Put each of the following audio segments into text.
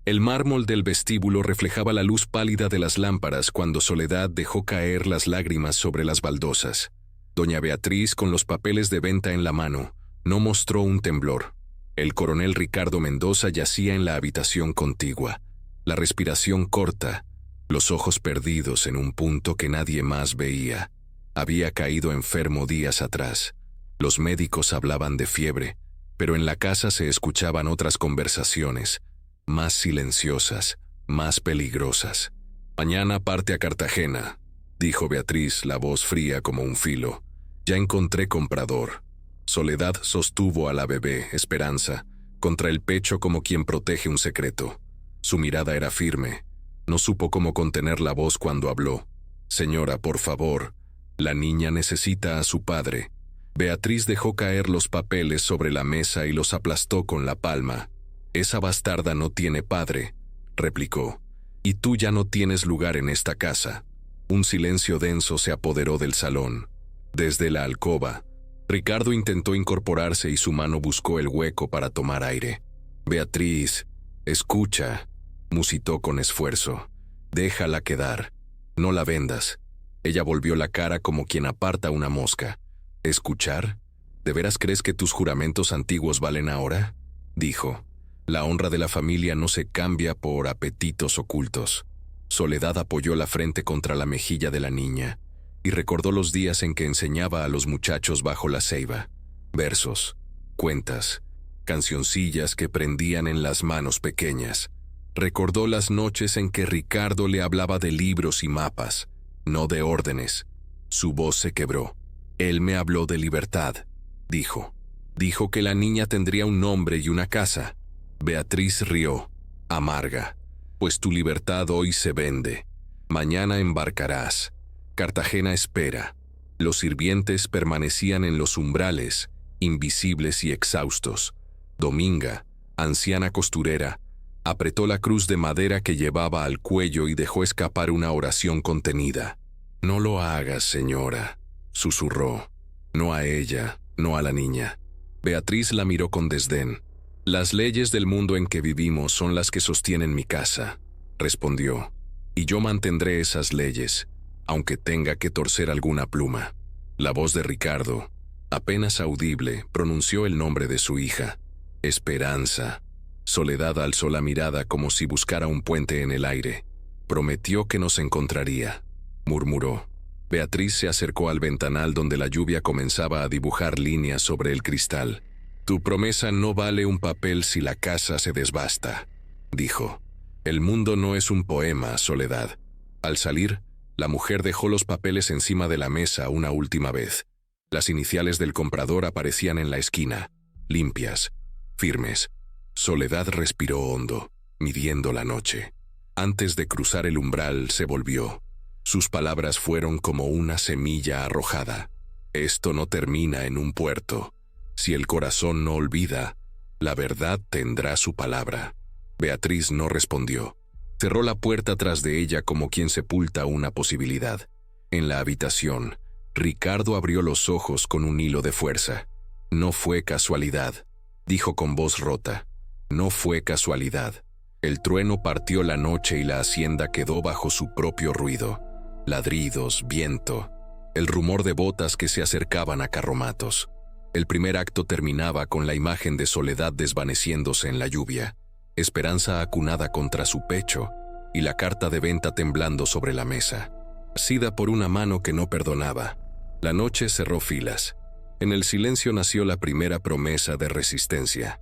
El mármol del vestíbulo reflejaba la luz pálida de las lámparas cuando Soledad dejó caer las lágrimas sobre las baldosas. Doña Beatriz, con los papeles de venta en la mano, no mostró un temblor. El coronel Ricardo Mendoza yacía en la habitación contigua, la respiración corta, los ojos perdidos en un punto que nadie más veía. Había caído enfermo días atrás. Los médicos hablaban de fiebre, pero en la casa se escuchaban otras conversaciones, más silenciosas, más peligrosas. «Mañana parte a Cartagena», dijo Beatriz, la voz fría como un filo. «Ya encontré comprador». Soledad sostuvo a la bebé, Esperanza, contra el pecho como quien protege un secreto. Su mirada era firme. No supo cómo contener la voz cuando habló. «Señora, por favor, la niña necesita a su padre». Beatriz dejó caer los papeles sobre la mesa y los aplastó con la palma. «Esa bastarda no tiene padre», replicó, «y tú ya no tienes lugar en esta casa». Un silencio denso se apoderó del salón. Desde la alcoba, Ricardo intentó incorporarse y su mano buscó el hueco para tomar aire. «Beatriz, escucha», musitó con esfuerzo. «Déjala quedar. No la vendas». Ella volvió la cara como quien aparta una mosca. «¿Escuchar? ¿De veras crees que tus juramentos antiguos valen ahora?», dijo. «La honra de la familia no se cambia por apetitos ocultos». Soledad apoyó la frente contra la mejilla de la niña y recordó los días en que enseñaba a los muchachos bajo la ceiba. Versos, cuentas, cancioncillas que prendían en las manos pequeñas. Recordó las noches en que Ricardo le hablaba de libros y mapas, no de órdenes. Su voz se quebró. «Él me habló de libertad», dijo. «Dijo que la niña tendría un nombre y una casa». Beatriz rió, amarga. «Pues tu libertad hoy se vende. Mañana embarcarás. Cartagena espera». Los sirvientes permanecían en los umbrales, invisibles y exhaustos. Dominga, anciana costurera, apretó la cruz de madera que llevaba al cuello y dejó escapar una oración contenida. «No lo hagas, señora», susurró. «No a ella, no a la niña». Beatriz la miró con desdén. «Las leyes del mundo en que vivimos son las que sostienen mi casa», respondió. «Y yo mantendré esas leyes, aunque tenga que torcer alguna pluma». La voz de Ricardo, apenas audible, pronunció el nombre de su hija. «Esperanza». Soledad alzó la mirada como si buscara un puente en el aire. «Prometió que nos encontraría», murmuró. Beatriz se acercó al ventanal donde la lluvia comenzaba a dibujar líneas sobre el cristal. «Tu promesa no vale un papel si la casa se desbasta», dijo. «El mundo no es un poema, Soledad». Al salir, la mujer dejó los papeles encima de la mesa una última vez. Las iniciales del comprador aparecían en la esquina, limpias, firmes. Soledad respiró hondo, midiendo la noche. Antes de cruzar el umbral, se volvió. Sus palabras fueron como una semilla arrojada. «Esto no termina en un puerto. Si el corazón no olvida, la verdad tendrá su palabra». Beatriz no respondió. Cerró la puerta tras de ella como quien sepulta una posibilidad. En la habitación, Ricardo abrió los ojos con un hilo de fuerza. «No fue casualidad», dijo con voz rota. «No fue casualidad». El trueno partió la noche y la hacienda quedó bajo su propio ruido. Ladridos, viento, el rumor de botas que se acercaban a carromatos. El primer acto terminaba con la imagen de Soledad desvaneciéndose en la lluvia, Esperanza acunada contra su pecho y la carta de venta temblando sobre la mesa, asida por una mano que no perdonaba. La noche cerró filas. En el silencio nació la primera promesa de resistencia.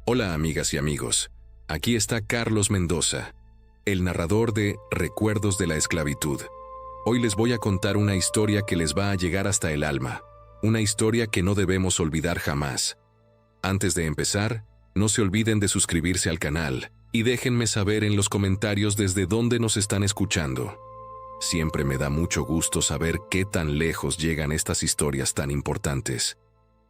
Hola, amigas y amigos. Aquí está Carlos Mendoza, el narrador de Recuerdos de la Esclavitud. Hoy les voy a contar una historia que les va a llegar hasta el alma, una historia que no debemos olvidar jamás. Antes de empezar, no se olviden de suscribirse al canal y déjenme saber en los comentarios desde dónde nos están escuchando. Siempre me da mucho gusto saber qué tan lejos llegan estas historias tan importantes.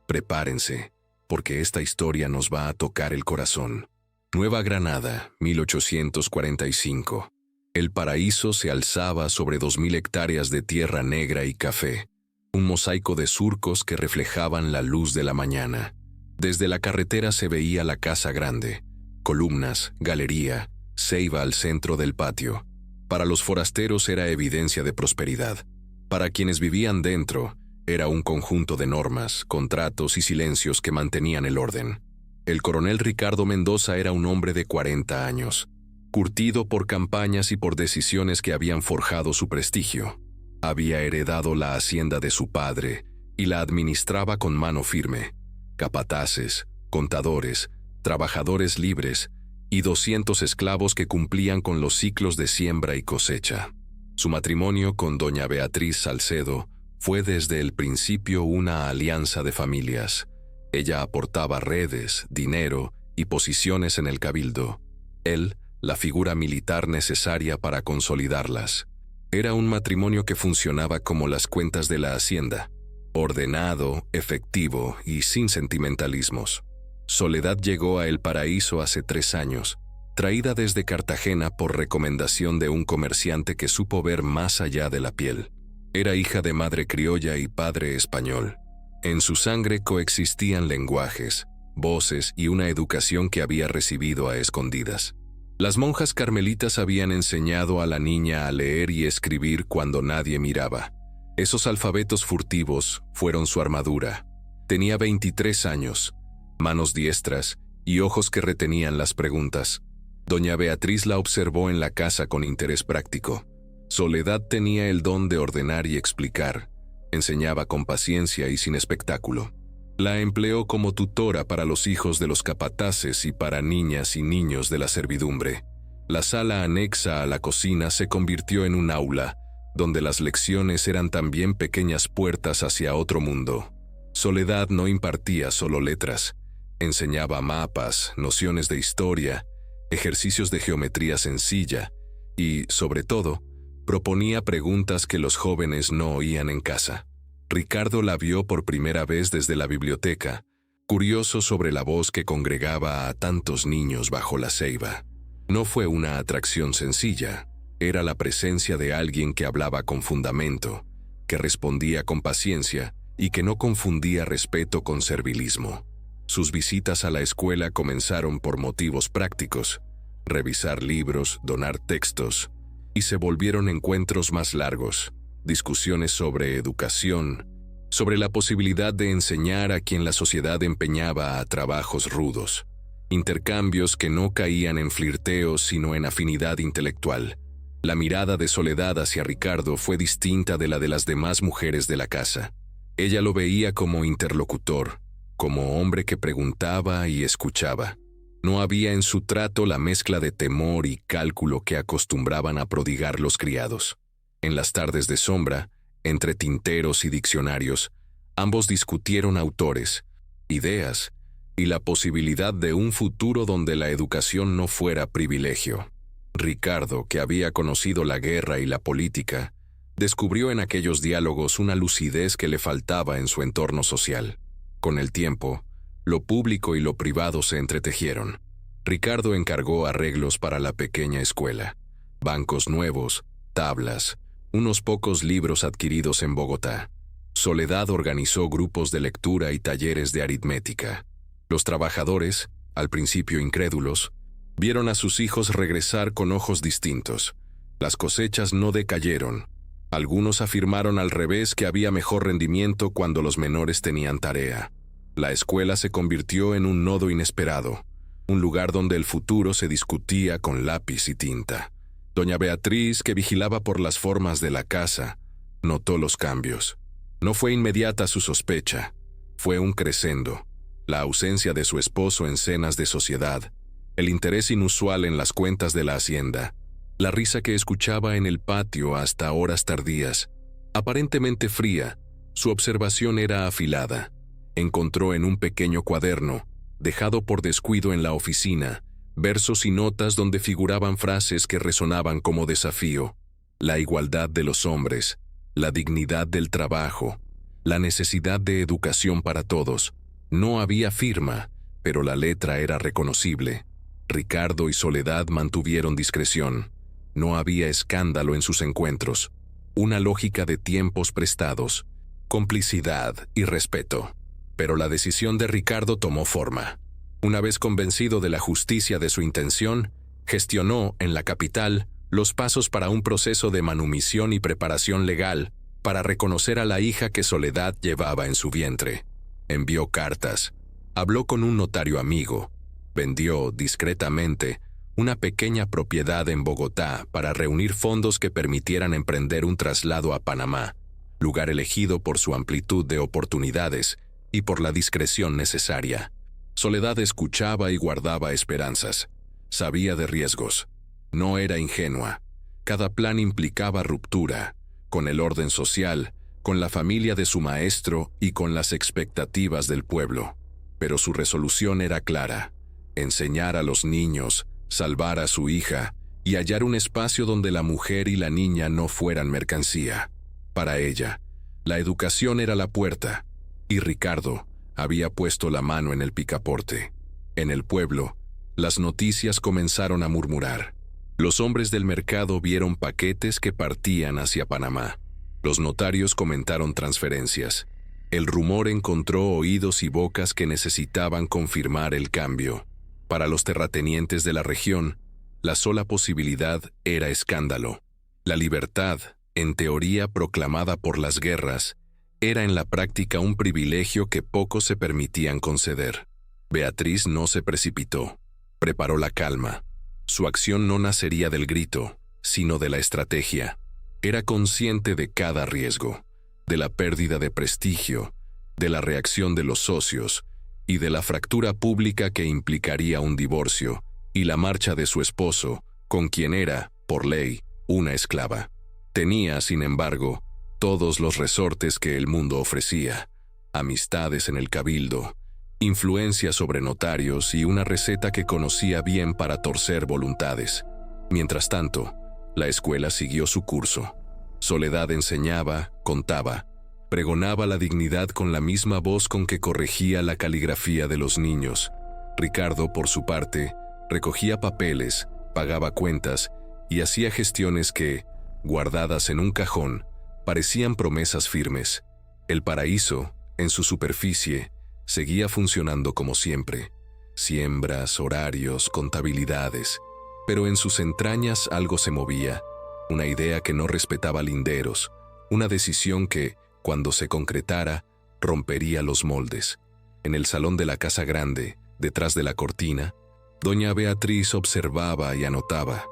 Prepárense, porque esta historia nos va a tocar el corazón. Nueva Granada, 1845. El paraíso se alzaba sobre 2000 hectáreas de tierra negra y café, un mosaico de surcos que reflejaban la luz de la mañana. Desde la carretera se veía la casa grande, columnas, galería, ceiba al centro del patio. Para los forasteros era evidencia de prosperidad. Para quienes vivían dentro, era un conjunto de normas, contratos y silencios que mantenían el orden. El coronel Ricardo Mendoza era un hombre de 40 años, curtido por campañas y por decisiones que habían forjado su prestigio. Había heredado la hacienda de su padre y la administraba con mano firme. Capataces, contadores, trabajadores libres y 200 esclavos que cumplían con los ciclos de siembra y cosecha. Su matrimonio con doña Beatriz Salcedo fue desde el principio una alianza de familias. Ella aportaba redes, dinero y posiciones en el cabildo. Él, la figura militar necesaria para consolidarlas. Era un matrimonio que funcionaba como las cuentas de la hacienda, ordenado, efectivo y sin sentimentalismos. Soledad llegó a El Paraíso hace 3 años, traída desde Cartagena por recomendación de un comerciante que supo ver más allá de la piel. Era hija de madre criolla y padre español. En su sangre coexistían lenguajes, voces y una educación que había recibido a escondidas. Las monjas carmelitas habían enseñado a la niña a leer y escribir cuando nadie miraba. Esos alfabetos furtivos fueron su armadura. Tenía 23 años, manos diestras y ojos que retenían las preguntas. Doña Beatriz la observó en la casa con interés práctico. Soledad tenía el don de ordenar y explicar. Enseñaba con paciencia y sin espectáculo. La empleó como tutora para los hijos de los capataces y para niñas y niños de la servidumbre. La sala anexa a la cocina se convirtió en un aula, donde las lecciones eran también pequeñas puertas hacia otro mundo. Soledad no impartía solo letras. Enseñaba mapas, nociones de historia, ejercicios de geometría sencilla y, sobre todo, proponía preguntas que los jóvenes no oían en casa. Ricardo la vio por primera vez desde la biblioteca, curioso sobre la voz que congregaba a tantos niños bajo la ceiba. No fue una atracción sencilla, era la presencia de alguien que hablaba con fundamento, que respondía con paciencia y que no confundía respeto con servilismo. Sus visitas a la escuela comenzaron por motivos prácticos, revisar libros, donar textos, y se volvieron encuentros más largos, discusiones sobre educación, sobre la posibilidad de enseñar a quien la sociedad empeñaba a trabajos rudos, intercambios que no caían en flirteos sino en afinidad intelectual. La mirada de Soledad hacia Ricardo fue distinta de la de las demás mujeres de la casa. Ella lo veía como interlocutor, como hombre que preguntaba y escuchaba. No había en su trato la mezcla de temor y cálculo que acostumbraban a prodigar los criados. En las tardes de sombra, entre tinteros y diccionarios, ambos discutieron autores, ideas y la posibilidad de un futuro donde la educación no fuera privilegio. Ricardo, que había conocido la guerra y la política, descubrió en aquellos diálogos una lucidez que le faltaba en su entorno social. Con el tiempo, lo público y lo privado se entretejieron. Ricardo encargó arreglos para la pequeña escuela, bancos nuevos, tablas, unos pocos libros adquiridos en Bogotá. Soledad organizó grupos de lectura y talleres de aritmética. Los trabajadores, al principio incrédulos, vieron a sus hijos regresar con ojos distintos. Las cosechas no decayeron. Algunos afirmaron al revés que había mejor rendimiento cuando los menores tenían tarea. La escuela se convirtió en un nodo inesperado, un lugar donde el futuro se discutía con lápiz y tinta. Doña Beatriz, que vigilaba por las formas de la casa, notó los cambios. No fue inmediata su sospecha, fue un crescendo, la ausencia de su esposo en cenas de sociedad, el interés inusual en las cuentas de la hacienda, la risa que escuchaba en el patio hasta horas tardías. Aparentemente fría, su observación era afilada. Encontró en un pequeño cuaderno, dejado por descuido en la oficina, versos y notas donde figuraban frases que resonaban como desafío: la igualdad de los hombres, la dignidad del trabajo, la necesidad de educación para todos. No había firma, pero la letra era reconocible. Ricardo y Soledad mantuvieron discreción. No había escándalo en sus encuentros. Una lógica de tiempos prestados, complicidad y respeto. Pero la decisión de Ricardo tomó forma. Una vez convencido de la justicia de su intención, Gestionó, en la capital, los pasos para un proceso de manumisión y preparación legal para reconocer a la hija que Soledad llevaba en su vientre. Envió cartas, habló con un notario amigo, vendió, discretamente, una pequeña propiedad en Bogotá para reunir fondos que permitieran emprender un traslado a Panamá, lugar elegido por su amplitud de oportunidades y por la discreción necesaria. Soledad escuchaba y guardaba esperanzas. Sabía de riesgos. No era ingenua. Cada plan implicaba ruptura, con el orden social, con la familia de su maestro y con las expectativas del pueblo. Pero su resolución era clara: enseñar a los niños, salvar a su hija y hallar un espacio donde la mujer y la niña no fueran mercancía. Para ella, la educación era la puerta, y Ricardo había puesto la mano en el picaporte. En el pueblo, las noticias comenzaron a murmurar. Los hombres del mercado vieron paquetes que partían hacia Panamá. Los notarios comentaron transferencias. El rumor encontró oídos y bocas que necesitaban confirmar el cambio. Para los terratenientes de la región, la sola posibilidad era escándalo. La libertad, en teoría proclamada por las guerras, era en la práctica un privilegio que pocos se permitían conceder. Beatriz no se precipitó. Preparó la calma. Su acción no nacería del grito, sino de la estrategia. Era consciente de cada riesgo, de la pérdida de prestigio, de la reacción de los socios y de la fractura pública que implicaría un divorcio y la marcha de su esposo, con quien era, por ley, una esclava. Tenía, sin embargo, todos los resortes que el mundo ofrecía: amistades en el cabildo, influencia sobre notarios y una receta que conocía bien para torcer voluntades. Mientras tanto, la escuela siguió su curso. Soledad enseñaba, contaba, pregonaba la dignidad con la misma voz con que corregía la caligrafía de los niños. Ricardo, por su parte, recogía papeles, pagaba cuentas y hacía gestiones que, guardadas en un cajón, parecían promesas firmes. El paraíso, en su superficie, seguía funcionando como siempre: siembras, horarios, contabilidades. Pero en sus entrañas algo se movía, una idea que no respetaba linderos, una decisión que, cuando se concretara, rompería los moldes. En el salón de la casa grande, detrás de la cortina, doña Beatriz observaba y anotaba.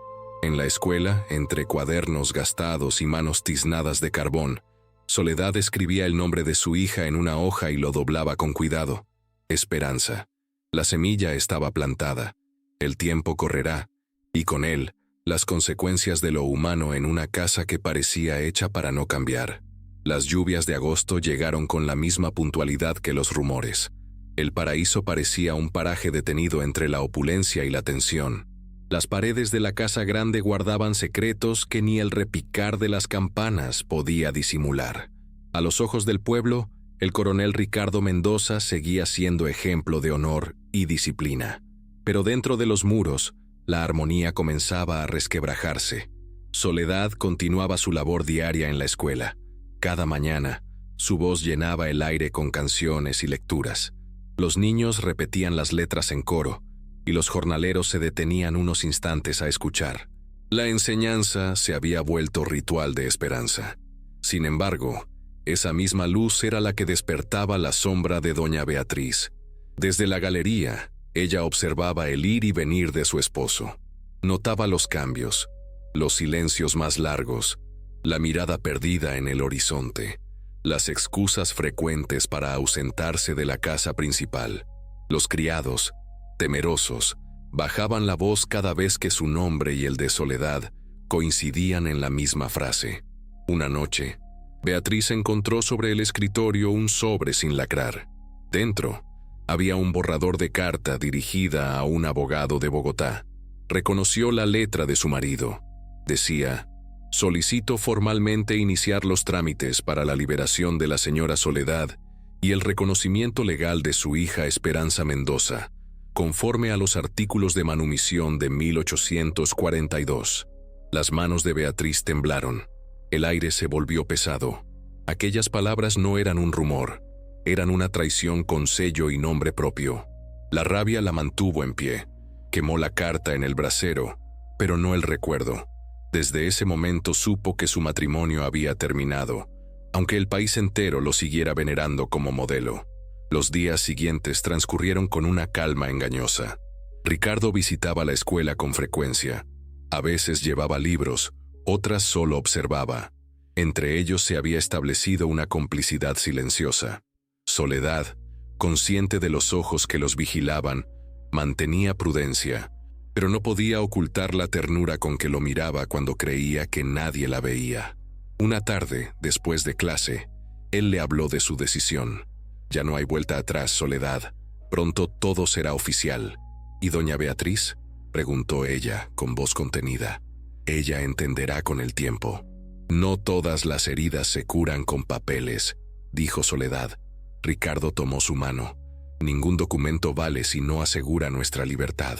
En la escuela, entre cuadernos gastados y manos tiznadas de carbón, Soledad escribía el nombre de su hija en una hoja y lo doblaba con cuidado. Esperanza. La semilla estaba plantada. El tiempo correrá, y con él, las consecuencias de lo humano en una casa que parecía hecha para no cambiar. Las lluvias de agosto llegaron con la misma puntualidad que los rumores. El paraíso parecía un paraje detenido entre la opulencia y la tensión. Las paredes de la casa grande guardaban secretos que ni el repicar de las campanas podía disimular. A los ojos del pueblo, el coronel Ricardo Mendoza seguía siendo ejemplo de honor y disciplina. Pero dentro de los muros, la armonía comenzaba a resquebrajarse. Soledad continuaba su labor diaria en la escuela. Cada mañana, su voz llenaba el aire con canciones y lecturas. Los niños repetían las letras en coro, y los jornaleros se detenían unos instantes a escuchar. La enseñanza se había vuelto ritual de esperanza. Sin embargo, esa misma luz era la que despertaba la sombra de doña Beatriz. Desde la galería, ella observaba el ir y venir de su esposo. Notaba los cambios, los silencios más largos, la mirada perdida en el horizonte, las excusas frecuentes para ausentarse de la casa principal. Los criados, temerosos, bajaban la voz cada vez que su nombre y el de Soledad coincidían en la misma frase. Una noche, Beatriz encontró sobre el escritorio un sobre sin lacrar. Dentro, había un borrador de carta dirigida a un abogado de Bogotá. Reconoció la letra de su marido. Decía: «Solicito formalmente iniciar los trámites para la liberación de la señora Soledad y el reconocimiento legal de su hija Esperanza Mendoza, conforme a los artículos de manumisión de 1842. Las manos de Beatriz temblaron. El aire se volvió pesado. Aquellas palabras no eran un rumor, eran una traición con sello y nombre propio. La rabia la mantuvo en pie. Quemó la carta en el brasero pero no el recuerdo. Desde ese momento supo que su matrimonio había terminado, aunque el país entero lo siguiera venerando como modelo. Los días siguientes transcurrieron con una calma engañosa. Ricardo visitaba la escuela con frecuencia. A veces llevaba libros, otras solo observaba. Entre ellos se había establecido una complicidad silenciosa. Soledad, consciente de los ojos que los vigilaban, mantenía prudencia, pero no podía ocultar la ternura con que lo miraba cuando creía que nadie la veía. Una tarde, después de clase, él le habló de su decisión. Ya no hay vuelta atrás, Soledad. Pronto todo será oficial. ¿Y doña Beatriz?, preguntó ella con voz contenida. Ella entenderá con el tiempo. No todas las heridas se curan con papeles, dijo Soledad. Ricardo tomó su mano. Ningún documento vale si no asegura nuestra libertad.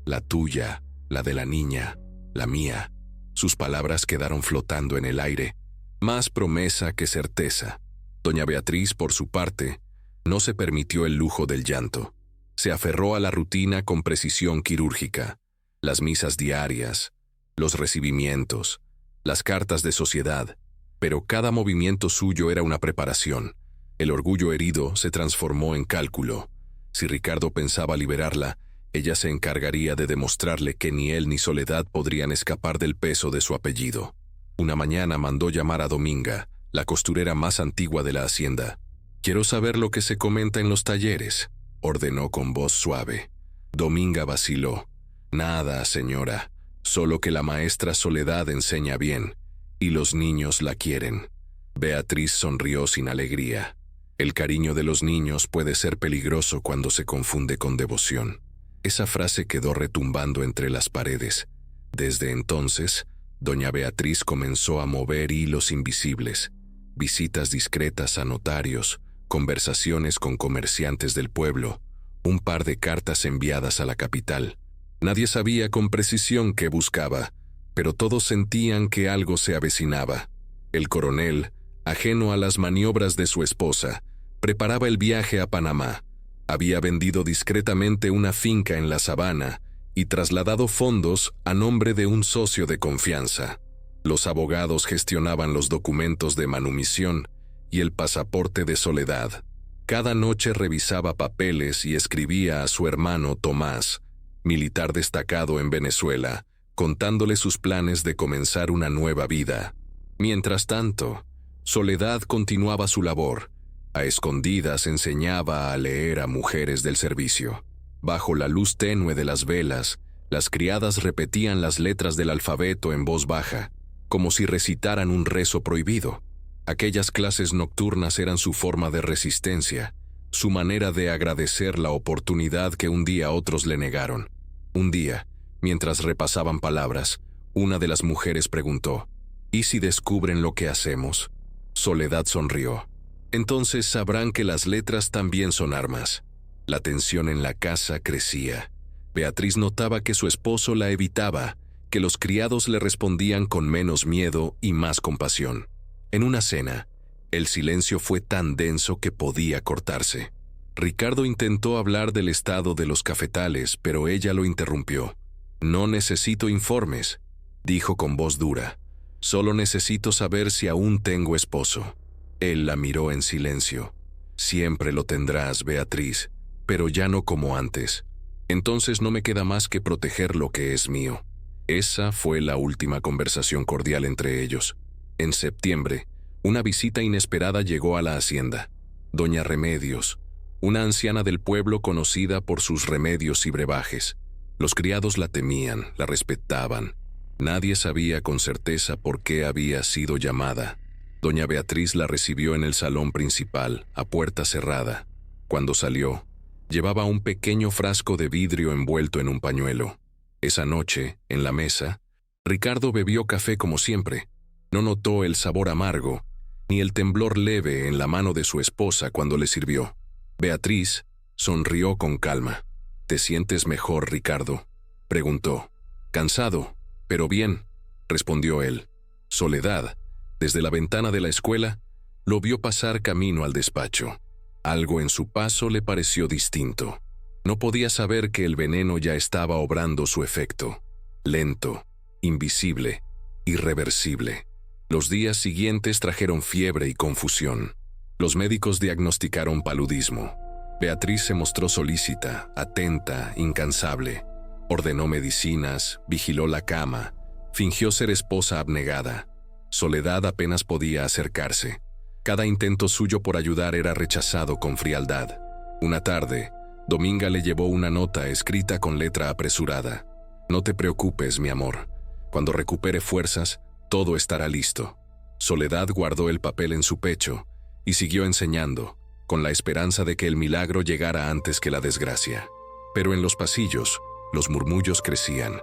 La tuya, la de la niña, la mía. Sus palabras quedaron flotando en el aire, más promesa que certeza. Doña Beatriz, por su parte, no se permitió el lujo del llanto. Se aferró a la rutina con precisión quirúrgica. Las misas diarias, los recibimientos, las cartas de sociedad, pero cada movimiento suyo era una preparación. El orgullo herido se transformó en cálculo. Si Ricardo pensaba liberarla, ella se encargaría de demostrarle que ni él ni Soledad podrían escapar del peso de su apellido. Una mañana mandó llamar a Dominga, la costurera más antigua de la hacienda. «Quiero saber lo que se comenta en los talleres», ordenó con voz suave. Dominga vaciló. «Nada, señora, solo que la maestra Soledad enseña bien, y los niños la quieren». Beatriz sonrió sin alegría. El cariño de los niños puede ser peligroso cuando se confunde con devoción. Esa frase quedó retumbando entre las paredes. Desde entonces, doña Beatriz comenzó a mover hilos invisibles. Visitas discretas a notarios, conversaciones con comerciantes del pueblo, un par de cartas enviadas a la capital. Nadie sabía con precisión qué buscaba, pero todos sentían que algo se avecinaba. El coronel, ajeno a las maniobras de su esposa, preparaba el viaje a Panamá. Había vendido discretamente una finca en la sabana y trasladado fondos a nombre de un socio de confianza. Los abogados gestionaban los documentos de manumisión y el pasaporte de Soledad. Cada noche revisaba papeles y escribía a su hermano Tomás, militar destacado en Venezuela, contándole sus planes de comenzar una nueva vida. Mientras tanto, Soledad continuaba su labor. A escondidas enseñaba a leer a mujeres del servicio. Bajo la luz tenue de las velas, las criadas repetían las letras del alfabeto en voz baja, como si recitaran un rezo prohibido. Aquellas clases nocturnas eran su forma de resistencia, su manera de agradecer la oportunidad que un día otros le negaron. Un día, mientras repasaban palabras, una de las mujeres preguntó: «¿Y si descubren lo que hacemos?». Soledad sonrió. «Entonces sabrán que las letras también son armas». La tensión en la casa crecía. Beatriz notaba que su esposo la evitaba, que los criados le respondían con menos miedo y más compasión. En una cena, el silencio fue tan denso que podía cortarse. Ricardo intentó hablar del estado de los cafetales, pero ella lo interrumpió. «No necesito informes», dijo con voz dura. «Solo necesito saber si aún tengo esposo». Él la miró en silencio. «Siempre lo tendrás, Beatriz, pero ya no como antes. Entonces no me queda más que proteger lo que es mío». Esa fue la última conversación cordial entre ellos. En septiembre, una visita inesperada llegó a la hacienda. Doña Remedios, una anciana del pueblo conocida por sus remedios y brebajes. Los criados la temían, la respetaban. Nadie sabía con certeza por qué había sido llamada. Doña Beatriz la recibió en el salón principal, a puerta cerrada. Cuando salió, llevaba un pequeño frasco de vidrio envuelto en un pañuelo. Esa noche, en la mesa, Ricardo bebió café como siempre. No notó el sabor amargo, ni el temblor leve en la mano de su esposa cuando le sirvió. Beatriz sonrió con calma. «¿Te sientes mejor, Ricardo?», preguntó. «Cansado, pero bien», respondió él. Soledad, desde la ventana de la escuela, lo vio pasar camino al despacho. Algo en su paso le pareció distinto. No podía saber que el veneno ya estaba obrando su efecto. lento, invisible, irreversible. Los días siguientes trajeron fiebre y confusión. Los médicos diagnosticaron paludismo. Beatriz se mostró solícita, atenta, incansable. Ordenó medicinas, vigiló la cama, fingió ser esposa abnegada. Soledad apenas podía acercarse. Cada intento suyo por ayudar era rechazado con frialdad. Una tarde, Dominga le llevó una nota escrita con letra apresurada. «No te preocupes, mi amor. Cuando recupere fuerzas, todo estará listo». Soledad guardó el papel en su pecho y siguió enseñando, con la esperanza de que el milagro llegara antes que la desgracia. Pero en los pasillos, los murmullos crecían.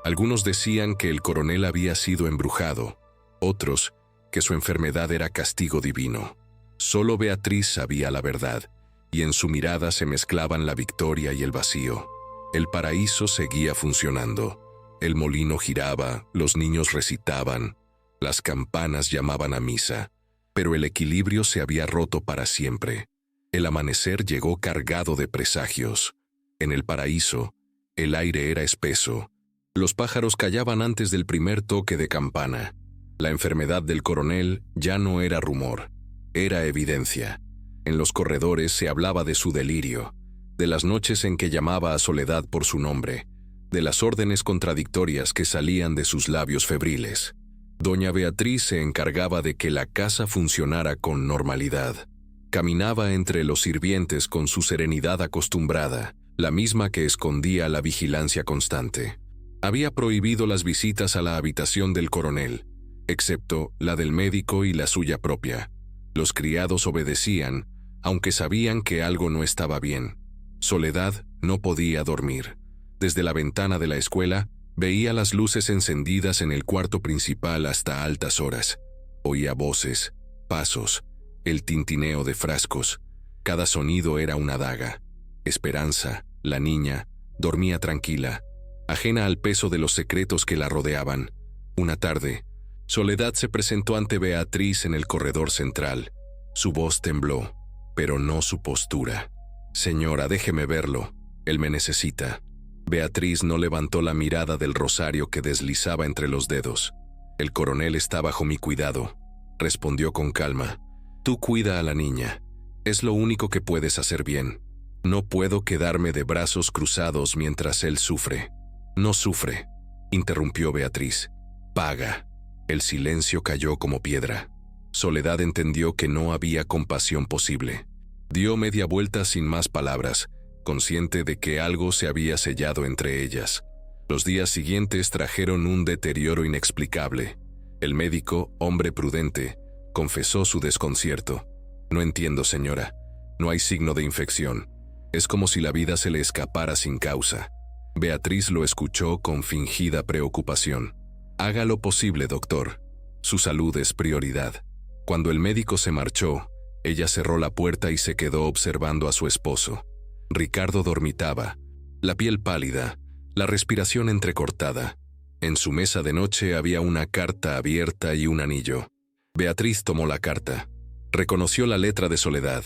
Algunos decían que el coronel había sido embrujado, otros que su enfermedad era castigo divino. Solo Beatriz sabía la verdad, y en su mirada se mezclaban la victoria y el vacío. El paraíso seguía funcionando. El molino giraba, los niños recitaban, las campanas llamaban a misa, pero el equilibrio se había roto para siempre. El amanecer llegó cargado de presagios. En el paraíso, el aire era espeso. Los pájaros callaban antes del primer toque de campana. La enfermedad del coronel ya no era rumor, era evidencia. En los corredores se hablaba de su delirio, de las noches en que llamaba a Soledad por su nombre, de las órdenes contradictorias que salían de sus labios febriles. Doña Beatriz se encargaba de que la casa funcionara con normalidad. Caminaba entre los sirvientes con su serenidad acostumbrada, la misma que escondía la vigilancia constante. Había prohibido las visitas a la habitación del coronel, excepto la del médico y la suya propia. Los criados obedecían, aunque sabían que algo no estaba bien. Soledad no podía dormir. Desde la ventana de la escuela, veía las luces encendidas en el cuarto principal hasta altas horas. Oía voces, pasos, el tintineo de frascos. Cada sonido era una daga. Esperanza, la niña, dormía tranquila, ajena al peso de los secretos que la rodeaban. Una tarde, Soledad se presentó ante Beatriz en el corredor central. Su voz tembló, pero no su postura. «Señora, déjeme verlo. Él me necesita». Beatriz no levantó la mirada del rosario que deslizaba entre los dedos. «El coronel está bajo mi cuidado», respondió con calma. «Tú cuida a la niña. Es lo único que puedes hacer bien. No puedo quedarme de brazos cruzados mientras él sufre». «No sufre», interrumpió Beatriz. «Paga». El silencio cayó como piedra. Soledad entendió que no había compasión posible. Dio media vuelta sin más palabras, consciente de que algo se había sellado entre ellas. Los días siguientes trajeron un deterioro inexplicable. El médico, hombre prudente, confesó su desconcierto. «No entiendo, señora. No hay signo de infección. Es como si la vida se le escapara sin causa». Beatriz lo escuchó con fingida preocupación. «Haga lo posible, doctor. Su salud es prioridad». Cuando el médico se marchó, ella cerró la puerta y se quedó observando a su esposo. Ricardo dormitaba, la piel pálida, la respiración entrecortada. En su mesa de noche había una carta abierta y un anillo. Beatriz tomó la carta. Reconoció la letra de Soledad.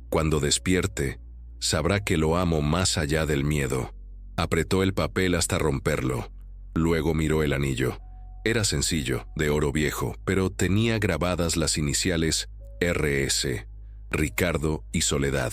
«Cuando despierte, sabrá que lo amo más allá del miedo». Apretó el papel hasta romperlo. Luego miró el anillo. Era sencillo, de oro viejo, pero tenía grabadas las iniciales RS, Ricardo y Soledad.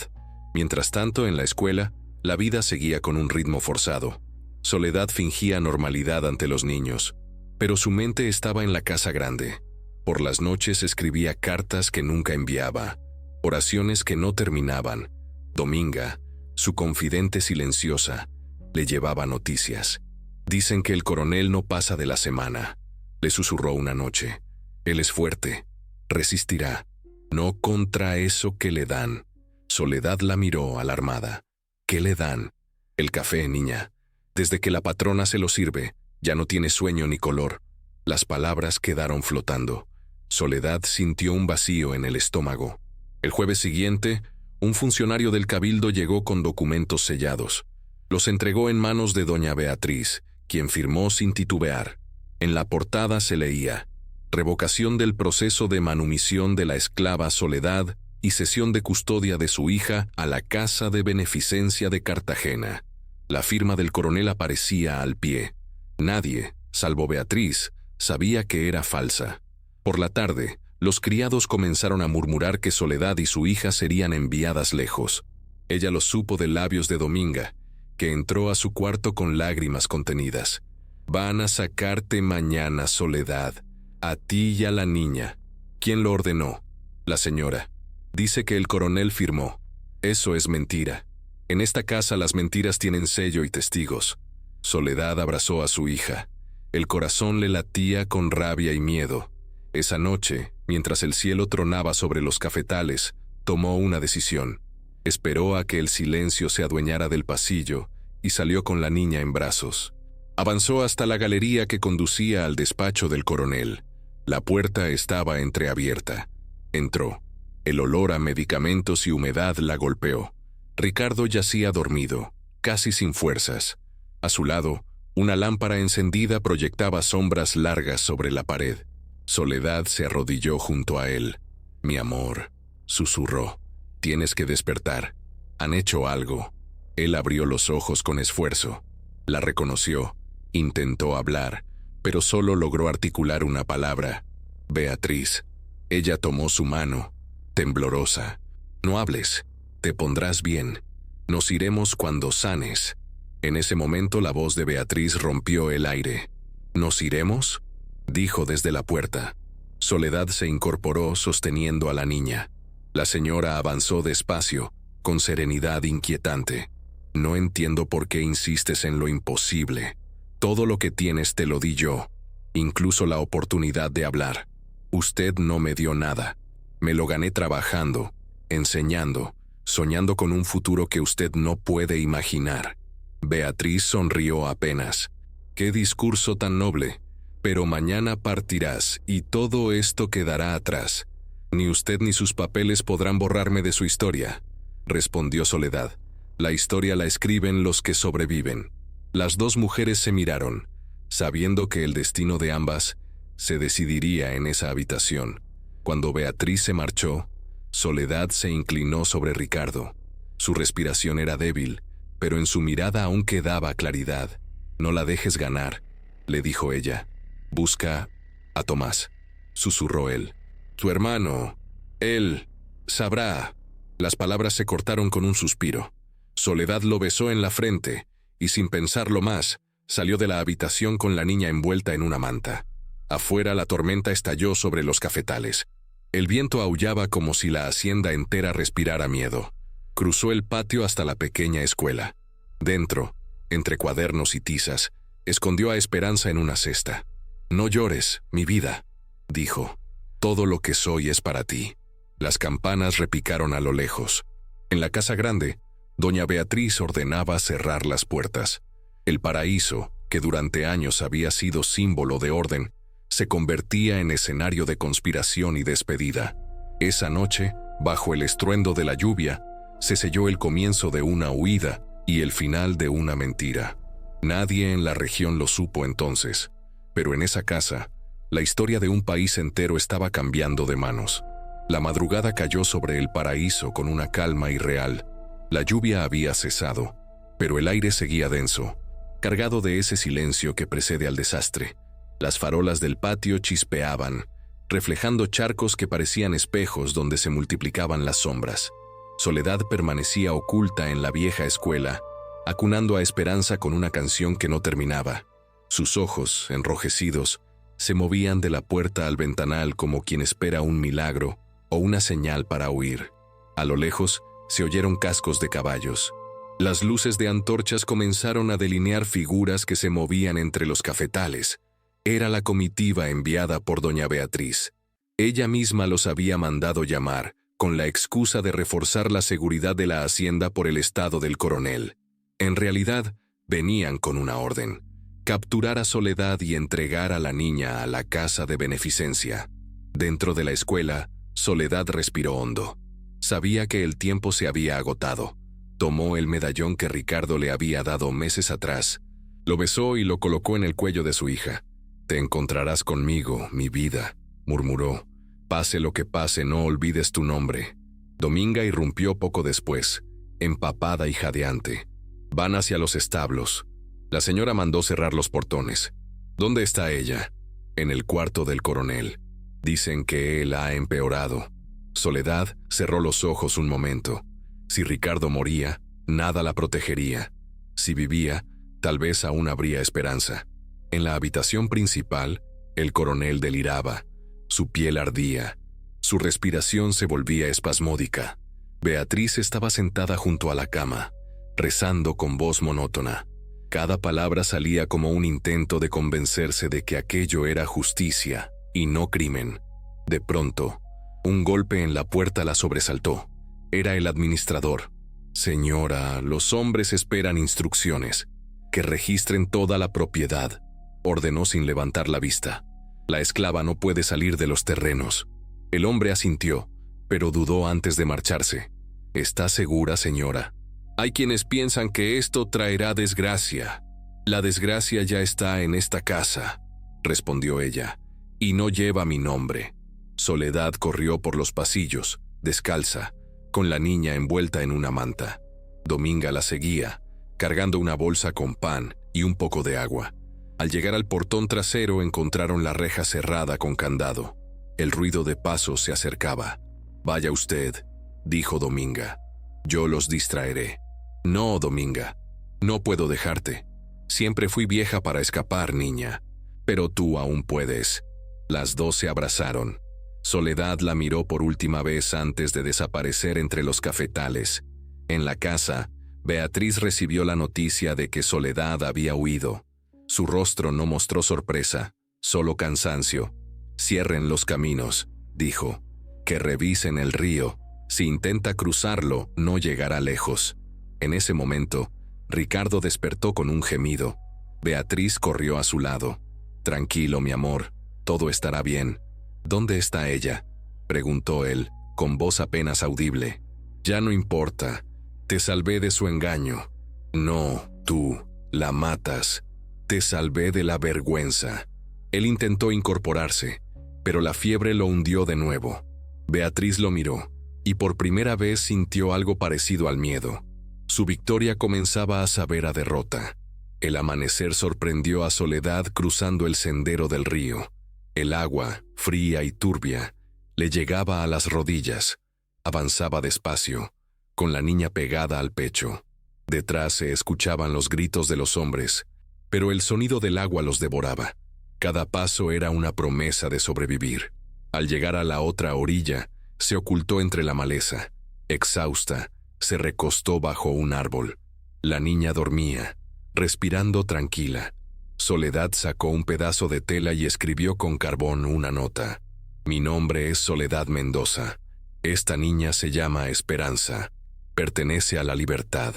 Mientras tanto, en la escuela, la vida seguía con un ritmo forzado. Soledad fingía normalidad ante los niños, pero su mente estaba en la casa grande. Por las noches escribía cartas que nunca enviaba, oraciones que no terminaban. Dominga, su confidente silenciosa, le llevaba noticias. «Dicen que el coronel no pasa de la semana», le susurró una noche. «Él es fuerte, resistirá, no contra eso que le dan». Soledad la miró alarmada. «¿Qué le dan?» «El café, niña. Desde que la patrona se lo sirve, ya no tiene sueño ni color». Las palabras quedaron flotando. Soledad sintió un vacío en el estómago. El jueves siguiente, un funcionario del cabildo llegó con documentos sellados. Los entregó en manos de doña Beatriz, quien firmó sin titubear. En la portada se leía: «Revocación del proceso de manumisión de la esclava Soledad y cesión de custodia de su hija a la Casa de Beneficencia de Cartagena». La firma del coronel aparecía al pie. Nadie, salvo Beatriz, sabía que era falsa. Por la tarde, los criados comenzaron a murmurar que Soledad y su hija serían enviadas lejos. Ella lo supo de labios de Dominga, que entró a su cuarto con lágrimas contenidas. «Van a sacarte mañana, Soledad, a ti y a la niña». «¿Quién lo ordenó?» «La señora. Dice que el coronel firmó». «Eso es mentira. En esta casa las mentiras tienen sello y testigos». Soledad abrazó a su hija. El corazón le latía con rabia y miedo. Esa noche, mientras el cielo tronaba sobre los cafetales, tomó una decisión. Esperó a que el silencio se adueñara del pasillo y salió con la niña en brazos. Avanzó hasta la galería que conducía al despacho del coronel. La puerta estaba entreabierta. Entró. El olor a medicamentos y humedad la golpeó. Ricardo yacía dormido, casi sin fuerzas. A su lado, una lámpara encendida proyectaba sombras largas sobre la pared. Soledad se arrodilló junto a él. «Mi amor», susurró, «tienes que despertar. Han hecho algo». Él abrió los ojos con esfuerzo. La reconoció. Intentó hablar, pero solo logró articular una palabra. «Beatriz». Ella tomó su mano, temblorosa. «No hables. Te pondrás bien. Nos iremos cuando sanes». En ese momento la voz de Beatriz rompió el aire. «¿Nos iremos?», dijo desde la puerta. Soledad se incorporó sosteniendo a la niña. La señora avanzó despacio, con serenidad inquietante. «No entiendo por qué insistes en lo imposible. Todo lo que tienes te lo di yo, incluso la oportunidad de hablar. Usted no me dio nada. Me lo gané trabajando, enseñando, soñando con un futuro que usted no puede imaginar». Beatriz sonrió apenas. «Qué discurso tan noble. Pero mañana partirás y todo esto quedará atrás. Ni usted ni sus papeles podrán borrarme de su historia», respondió Soledad. «La historia la escriben los que sobreviven». Las dos mujeres se miraron, sabiendo que el destino de ambas se decidiría en esa habitación. Cuando Beatriz se marchó, Soledad se inclinó sobre Ricardo. Su respiración era débil, pero en su mirada aún quedaba claridad. «No la dejes ganar», le dijo ella. «Busca a Tomás», susurró él. «Tu hermano. Él sabrá». Las palabras se cortaron con un suspiro. Soledad lo besó en la frente y, sin pensarlo más, salió de la habitación con la niña envuelta en una manta. Afuera la tormenta estalló sobre los cafetales. El viento aullaba como si la hacienda entera respirara miedo. Cruzó el patio hasta la pequeña escuela. Dentro, entre cuadernos y tizas, escondió a Esperanza en una cesta. «No llores, mi vida», dijo. «Todo lo que soy es para ti». Las campanas repicaron a lo lejos. En la casa grande, doña Beatriz ordenaba cerrar las puertas. El paraíso, que durante años había sido símbolo de orden, se convertía en escenario de conspiración y despedida. Esa noche, bajo el estruendo de la lluvia, se selló el comienzo de una huida y el final de una mentira. Nadie en la región lo supo entonces, pero en esa casa, la historia de un país entero estaba cambiando de manos. La madrugada cayó sobre el paraíso con una calma irreal. La lluvia había cesado, pero el aire seguía denso, cargado de ese silencio que precede al desastre. Las farolas del patio chispeaban, reflejando charcos que parecían espejos donde se multiplicaban las sombras. Soledad permanecía oculta en la vieja escuela, acunando a Esperanza con una canción que no terminaba. Sus ojos, enrojecidos, se movían de la puerta al ventanal como quien espera un milagro o una señal para huir. A lo lejos se oyeron cascos de caballos. Las luces de antorchas comenzaron a delinear figuras que se movían entre los cafetales. Era la comitiva enviada por doña Beatriz. Ella misma los había mandado llamar, con la excusa de reforzar la seguridad de la hacienda por el estado del coronel. En realidad, venían con una orden: capturar a Soledad y entregar a la niña a la casa de beneficencia. Dentro de la escuela, Soledad respiró hondo. Sabía que el tiempo se había agotado. Tomó el medallón que Ricardo le había dado meses atrás. Lo besó y lo colocó en el cuello de su hija. «Te encontrarás conmigo, mi vida», murmuró. «Pase lo que pase, no olvides tu nombre». Dominga irrumpió poco después, empapada y jadeante. «Van hacia los establos». La señora mandó cerrar los portones. ¿Dónde está ella? En el cuarto del coronel. Dicen que él ha empeorado. Soledad cerró los ojos un momento. Si Ricardo moría, nada la protegería. Si vivía, tal vez aún habría esperanza. En la habitación principal, el coronel deliraba. Su piel ardía. Su respiración se volvía espasmódica. Beatriz estaba sentada junto a la cama, rezando con voz monótona. Cada palabra salía como un intento de convencerse de que aquello era justicia y no crimen. De pronto, un golpe en la puerta la sobresaltó. Era el administrador. «Señora, los hombres esperan instrucciones. Que registren toda la propiedad», ordenó sin levantar la vista. «La esclava no puede salir de los terrenos». El hombre asintió, pero dudó antes de marcharse. «¿Está segura, señora?» «Hay quienes piensan que esto traerá desgracia. La desgracia ya está en esta casa», respondió ella, «y no lleva mi nombre». Soledad corrió por los pasillos, descalza, con la niña envuelta en una manta. Dominga la seguía, cargando una bolsa con pan y un poco de agua. Al llegar al portón trasero encontraron la reja cerrada con candado. El ruido de pasos se acercaba. «Vaya usted», dijo Dominga. «Yo los distraeré». «No, Dominga, no puedo dejarte. Siempre fui vieja para escapar, niña. Pero tú aún puedes». Las dos se abrazaron. Soledad la miró por última vez antes de desaparecer entre los cafetales. En la casa, Beatriz recibió la noticia de que Soledad había huido. Su rostro no mostró sorpresa, solo cansancio. «Cierren los caminos», dijo. «Que revisen el río. Si intenta cruzarlo, no llegará lejos». En ese momento, Ricardo despertó con un gemido. Beatriz corrió a su lado. «Tranquilo, mi amor, todo estará bien». «¿Dónde está ella?», preguntó él, con voz apenas audible. «Ya no importa. Te salvé de su engaño». «No, tú la matas. Te salvé de la vergüenza». Él intentó incorporarse, pero la fiebre lo hundió de nuevo. Beatriz lo miró, y por primera vez sintió algo parecido al miedo. Su victoria comenzaba a saber a derrota. El amanecer sorprendió a Soledad cruzando el sendero del río. El agua, fría y turbia, le llegaba a las rodillas. Avanzaba despacio, con la niña pegada al pecho. Detrás se escuchaban los gritos de los hombres, pero el sonido del agua los devoraba. Cada paso era una promesa de sobrevivir. Al llegar a la otra orilla, se ocultó entre la maleza. Exhausta, se recostó bajo un árbol. La niña dormía, respirando tranquila. Soledad sacó un pedazo de tela y escribió con carbón una nota. «Mi nombre es Soledad Mendoza. Esta niña se llama Esperanza. Pertenece a la libertad».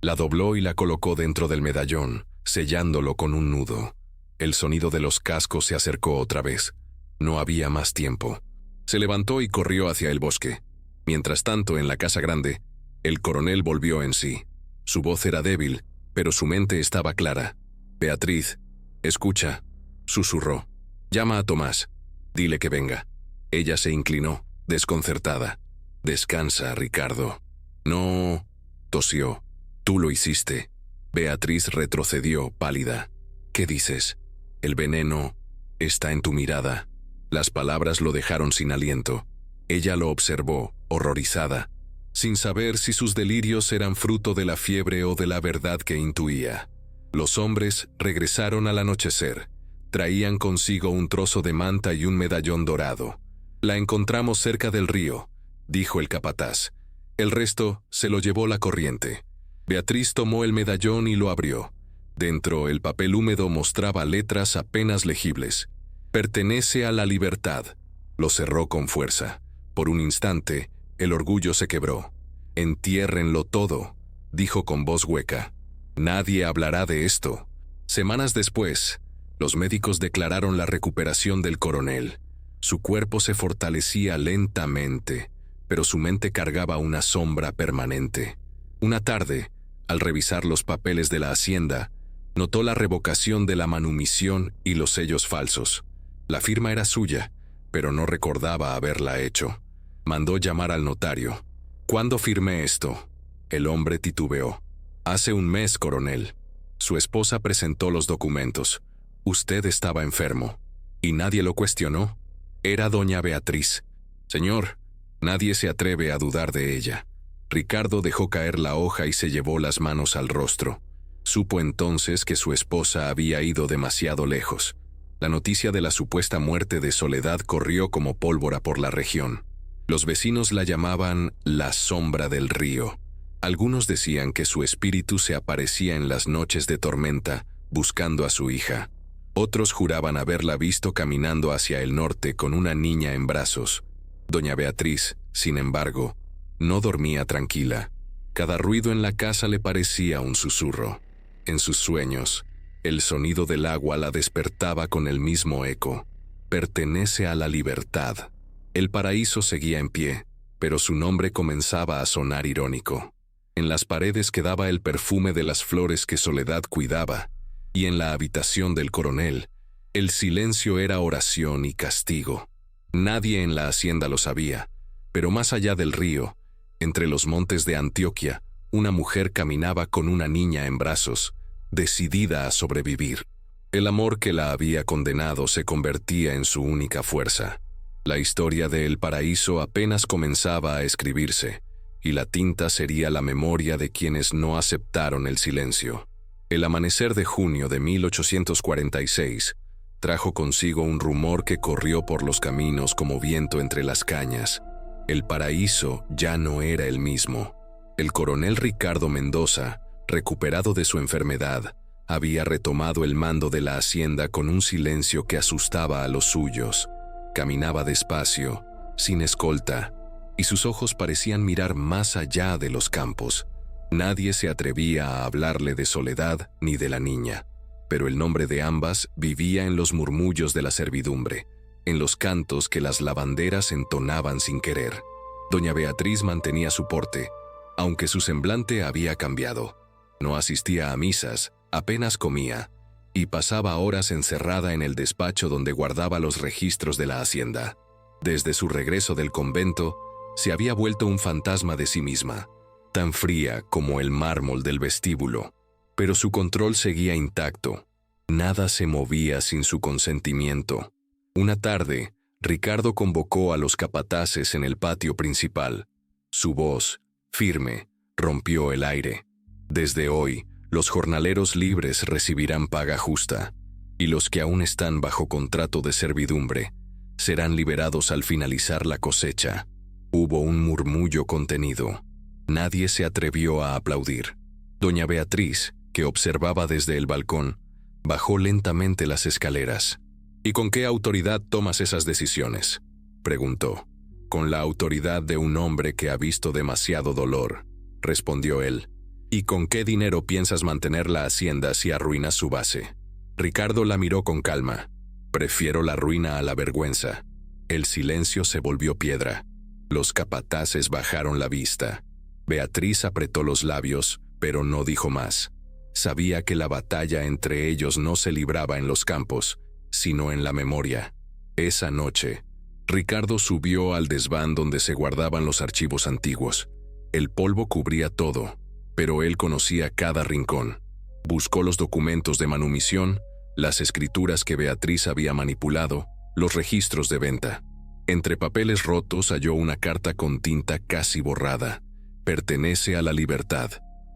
La dobló y la colocó dentro del medallón, sellándolo con un nudo. El sonido de los cascos se acercó otra vez. No había más tiempo. Se levantó y corrió hacia el bosque. Mientras tanto, en la casa grande, el coronel volvió en sí. Su voz era débil, pero su mente estaba clara. «Beatriz, escucha», susurró. «Llama a Tomás. Dile que venga». Ella se inclinó, desconcertada. «Descansa, Ricardo». «No», tosió. «Tú lo hiciste». Beatriz retrocedió, pálida. «¿Qué dices?» «El veneno está en tu mirada». Las palabras lo dejaron sin aliento. Ella lo observó, horrorizada, sin saber si sus delirios eran fruto de la fiebre o de la verdad que intuía. Los hombres regresaron al anochecer. Traían consigo un trozo de manta y un medallón dorado. «La encontramos cerca del río», dijo el capataz. «El resto se lo llevó la corriente». Beatriz tomó el medallón y lo abrió. Dentro, el papel húmedo mostraba letras apenas legibles. «Pertenece a la libertad». Lo cerró con fuerza. Por un instante, el orgullo se quebró. «Entiérrenlo todo», dijo con voz hueca. «Nadie hablará de esto». Semanas después, los médicos declararon la recuperación del coronel. Su cuerpo se fortalecía lentamente, pero su mente cargaba una sombra permanente. Una tarde, al revisar los papeles de la hacienda, notó la revocación de la manumisión y los sellos falsos. La firma era suya, pero no recordaba haberla hecho. Mandó llamar al notario. «¿Cuándo firmé esto?» El hombre titubeó. «Hace un mes, coronel». Su esposa presentó los documentos. Usted estaba enfermo. Y nadie lo cuestionó. Era doña Beatriz. Señor, nadie se atreve a dudar de ella. Ricardo dejó caer la hoja y se llevó las manos al rostro. Supo entonces que su esposa había ido demasiado lejos. La noticia de la supuesta muerte de Soledad corrió como pólvora por la región. Los vecinos la llamaban la sombra del río. Algunos decían que su espíritu se aparecía en las noches de tormenta, buscando a su hija. Otros juraban haberla visto caminando hacia el norte con una niña en brazos. Doña Beatriz, sin embargo, no dormía tranquila. Cada ruido en la casa le parecía un susurro. En sus sueños, el sonido del agua la despertaba con el mismo eco. Pertenece a la libertad. El paraíso seguía en pie, pero su nombre comenzaba a sonar irónico. En las paredes quedaba el perfume de las flores que Soledad cuidaba, y en la habitación del coronel, el silencio era oración y castigo. Nadie en la hacienda lo sabía, pero más allá del río, entre los montes de Antioquia, una mujer caminaba con una niña en brazos, decidida a sobrevivir. El amor que la había condenado se convertía en su única fuerza. La historia de El Paraíso apenas comenzaba a escribirse, y la tinta sería la memoria de quienes no aceptaron el silencio. El amanecer de junio de 1846 trajo consigo un rumor que corrió por los caminos como viento entre las cañas. El paraíso ya no era el mismo. El coronel Ricardo Mendoza, recuperado de su enfermedad, había retomado el mando de la hacienda con un silencio que asustaba a los suyos. Caminaba despacio, sin escolta, y sus ojos parecían mirar más allá de los campos. Nadie se atrevía a hablarle de Soledad ni de la niña, pero el nombre de ambas vivía en los murmullos de la servidumbre, en los cantos que las lavanderas entonaban sin querer. Doña Beatriz mantenía su porte, aunque su semblante había cambiado. No asistía a misas, apenas comía, y pasaba horas encerrada en el despacho donde guardaba los registros de la hacienda. Desde su regreso del convento, se había vuelto un fantasma de sí misma, tan fría como el mármol del vestíbulo, pero su control seguía intacto. Nada se movía sin su consentimiento. Una tarde, Ricardo convocó a los capataces en el patio principal. Su voz, firme, rompió el aire. Desde hoy, los jornaleros libres recibirán paga justa, y los que aún están bajo contrato de servidumbre serán liberados al finalizar la cosecha. Hubo un murmullo contenido. Nadie se atrevió a aplaudir. Doña Beatriz, que observaba desde el balcón, bajó lentamente las escaleras. «¿Y con qué autoridad tomas esas decisiones?», preguntó. «Con la autoridad de un hombre que ha visto demasiado dolor», respondió él. «¿Y con qué dinero piensas mantener la hacienda si arruinas su base?». Ricardo la miró con calma. «Prefiero la ruina a la vergüenza». El silencio se volvió piedra. Los capataces bajaron la vista. Beatriz apretó los labios, pero no dijo más. Sabía que la batalla entre ellos no se libraba en los campos, sino en la memoria. Esa noche, Ricardo subió al desván donde se guardaban los archivos antiguos. El polvo cubría todo, pero él conocía cada rincón. Buscó los documentos de manumisión, las escrituras que Beatriz había manipulado, los registros de venta. Entre papeles rotos halló una carta con tinta casi borrada. «Pertenece a la libertad».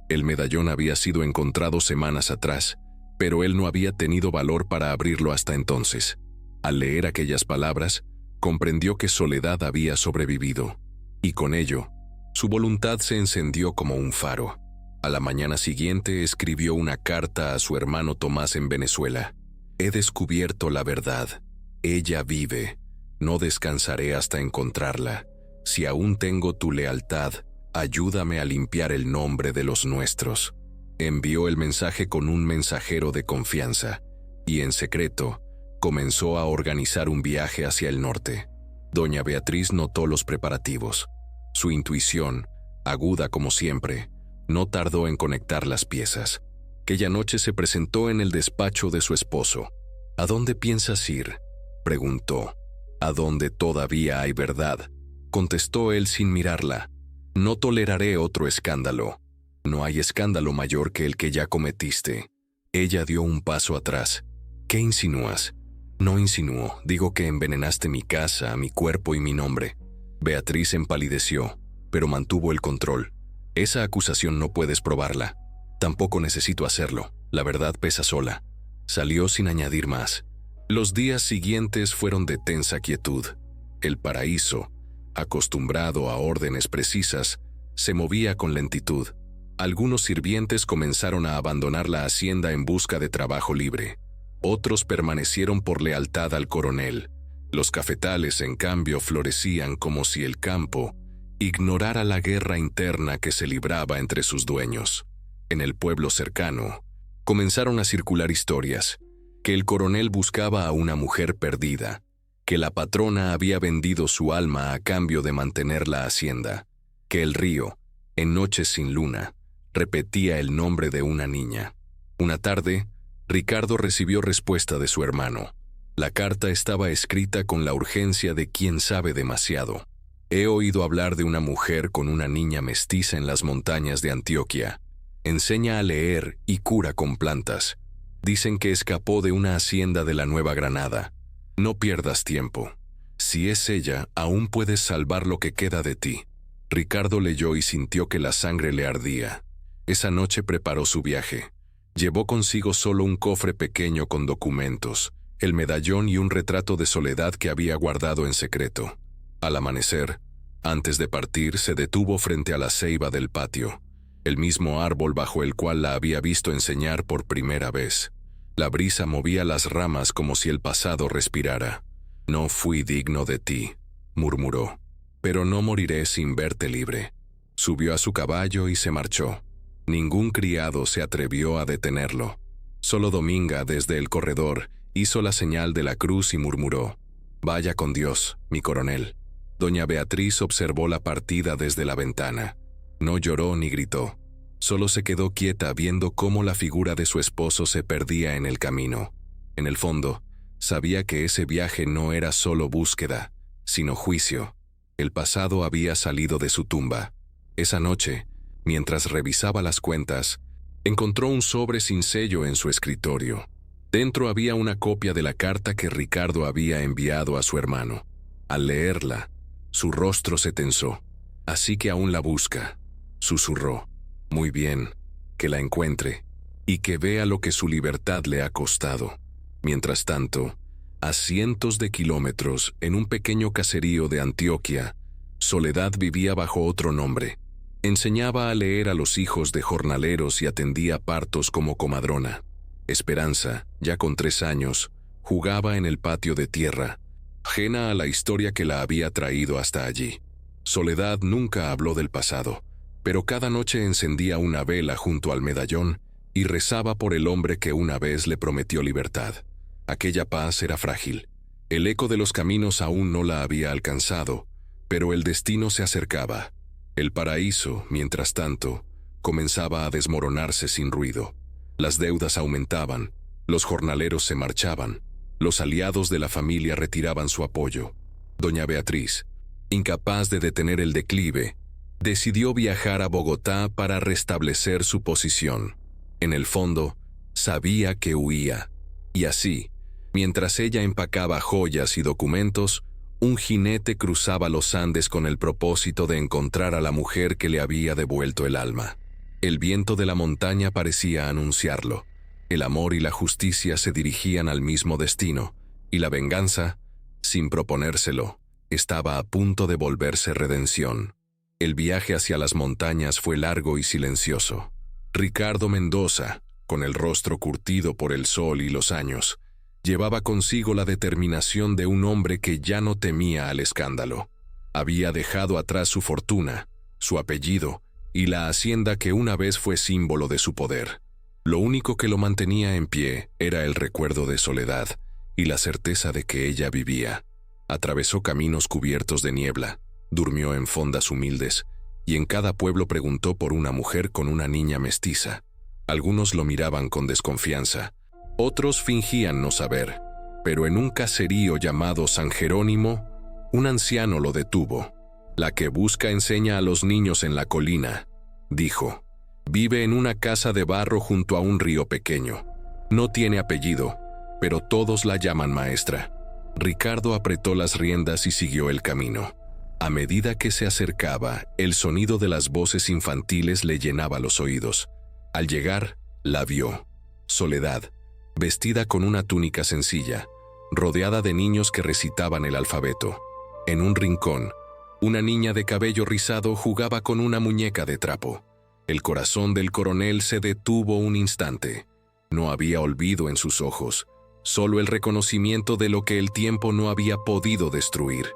El medallón había sido encontrado semanas atrás, pero él no había tenido valor para abrirlo hasta entonces. Al leer aquellas palabras, comprendió que Soledad había sobrevivido, y con ello, su voluntad se encendió como un faro. A la mañana siguiente escribió una carta a su hermano Tomás en Venezuela. «He descubierto la verdad. Ella vive. No descansaré hasta encontrarla. Si aún tengo tu lealtad, ayúdame a limpiar el nombre de los nuestros». Envió el mensaje con un mensajero de confianza, y en secreto, comenzó a organizar un viaje hacia el norte. Doña Beatriz notó los preparativos. Su intuición, aguda como siempre, no tardó en conectar las piezas. Aquella noche se presentó en el despacho de su esposo. «¿A dónde piensas ir?», preguntó. «A donde todavía hay verdad», contestó él sin mirarla. «No toleraré otro escándalo. No hay escándalo mayor que el que ya cometiste. Ella dio un paso atrás. ¿Qué insinúas? No insinúo, digo que envenenaste mi casa, mi cuerpo y mi nombre. Beatriz empalideció, pero mantuvo el control. Esa acusación no puedes probarla. Tampoco necesito hacerlo, la verdad pesa sola. Salió sin añadir más. Los días siguientes fueron de tensa quietud. El paraíso, acostumbrado a órdenes precisas, se movía con lentitud. Algunos sirvientes comenzaron a abandonar la hacienda en busca de trabajo libre. Otros permanecieron por lealtad al coronel. Los cafetales, en cambio, florecían como si el campo ignorara la guerra interna que se libraba entre sus dueños. En el pueblo cercano, comenzaron a circular historias, que el coronel buscaba a una mujer perdida, que la patrona había vendido su alma a cambio de mantener la hacienda, que el río, en noches sin luna, repetía el nombre de una niña. Una tarde, Ricardo recibió respuesta de su hermano. La carta estaba escrita con la urgencia de quien sabe demasiado. He oído hablar de una mujer con una niña mestiza en las montañas de Antioquia. Enseña a leer y cura con plantas. Dicen que escapó de una hacienda de la Nueva Granada. No pierdas tiempo. Si es ella, aún puedes salvar lo que queda de ti. Ricardo leyó y sintió que la sangre le ardía. Esa noche preparó su viaje. Llevó consigo solo un cofre pequeño con documentos, el medallón y un retrato de Soledad que había guardado en secreto. Al amanecer, antes de partir, se detuvo frente a la ceiba del patio, el mismo árbol bajo el cual la había visto enseñar por primera vez. La brisa movía las ramas como si el pasado respirara. «No fui digno de ti», murmuró, «pero no moriré sin verte libre». Subió a su caballo y se marchó. Ningún criado se atrevió a detenerlo. Solo Dominga, desde el corredor, hizo la señal de la cruz y murmuró: «Vaya con Dios, mi coronel». Doña Beatriz observó la partida desde la ventana. No lloró ni gritó. Solo se quedó quieta viendo cómo la figura de su esposo se perdía en el camino. En el fondo, sabía que ese viaje no era solo búsqueda, sino juicio. El pasado había salido de su tumba. Esa noche, mientras revisaba las cuentas, encontró un sobre sin sello en su escritorio. Dentro había una copia de la carta que Ricardo había enviado a su hermano. Al leerla, su rostro se tensó. «Así que aún la busca», susurró. «Muy bien, que la encuentre, y que vea lo que su libertad le ha costado». Mientras tanto, a cientos de kilómetros, en un pequeño caserío de Antioquia, Soledad vivía bajo otro nombre. Enseñaba a leer a los hijos de jornaleros y atendía partos como comadrona. Esperanza, ya con 3 años, jugaba en el patio de tierra, ajena a la historia que la había traído hasta allí. Soledad nunca habló del pasado, pero cada noche encendía una vela junto al medallón y rezaba por el hombre que una vez le prometió libertad. Aquella paz era frágil. El eco de los caminos aún no la había alcanzado, pero el destino se acercaba. El paraíso, mientras tanto, comenzaba a desmoronarse sin ruido. Las deudas aumentaban, los jornaleros se marchaban, los aliados de la familia retiraban su apoyo. Doña Beatriz, incapaz de detener el declive, decidió viajar a Bogotá para restablecer su posición. En el fondo, sabía que huía. Y así, mientras ella empacaba joyas y documentos, un jinete cruzaba los Andes con el propósito de encontrar a la mujer que le había devuelto el alma. El viento de la montaña parecía anunciarlo. El amor y la justicia se dirigían al mismo destino, y la venganza, sin proponérselo, estaba a punto de volverse redención. El viaje hacia las montañas fue largo y silencioso. Ricardo Mendoza, con el rostro curtido por el sol y los años, llevaba consigo la determinación de un hombre que ya no temía al escándalo. Había dejado atrás su fortuna, su apellido y la hacienda que una vez fue símbolo de su poder. Lo único que lo mantenía en pie era el recuerdo de Soledad y la certeza de que ella vivía. Atravesó caminos cubiertos de niebla, durmió en fondas humildes y en cada pueblo preguntó por una mujer con una niña mestiza. Algunos lo miraban con desconfianza, otros fingían no saber, pero en un caserío llamado San Jerónimo, un anciano lo detuvo. «La que busca enseña a los niños en la colina», dijo. «Vive en una casa de barro junto a un río pequeño. No tiene apellido, pero todos la llaman maestra. Ricardo apretó las riendas y siguió el camino. A medida que se acercaba, el sonido de las voces infantiles le llenaba los oídos. Al llegar, la vio. Soledad, vestida con una túnica sencilla, rodeada de niños que recitaban el alfabeto. En un rincón, una niña de cabello rizado jugaba con una muñeca de trapo. El corazón del coronel se detuvo un instante. No había olvido en sus ojos, solo el reconocimiento de lo que el tiempo no había podido destruir.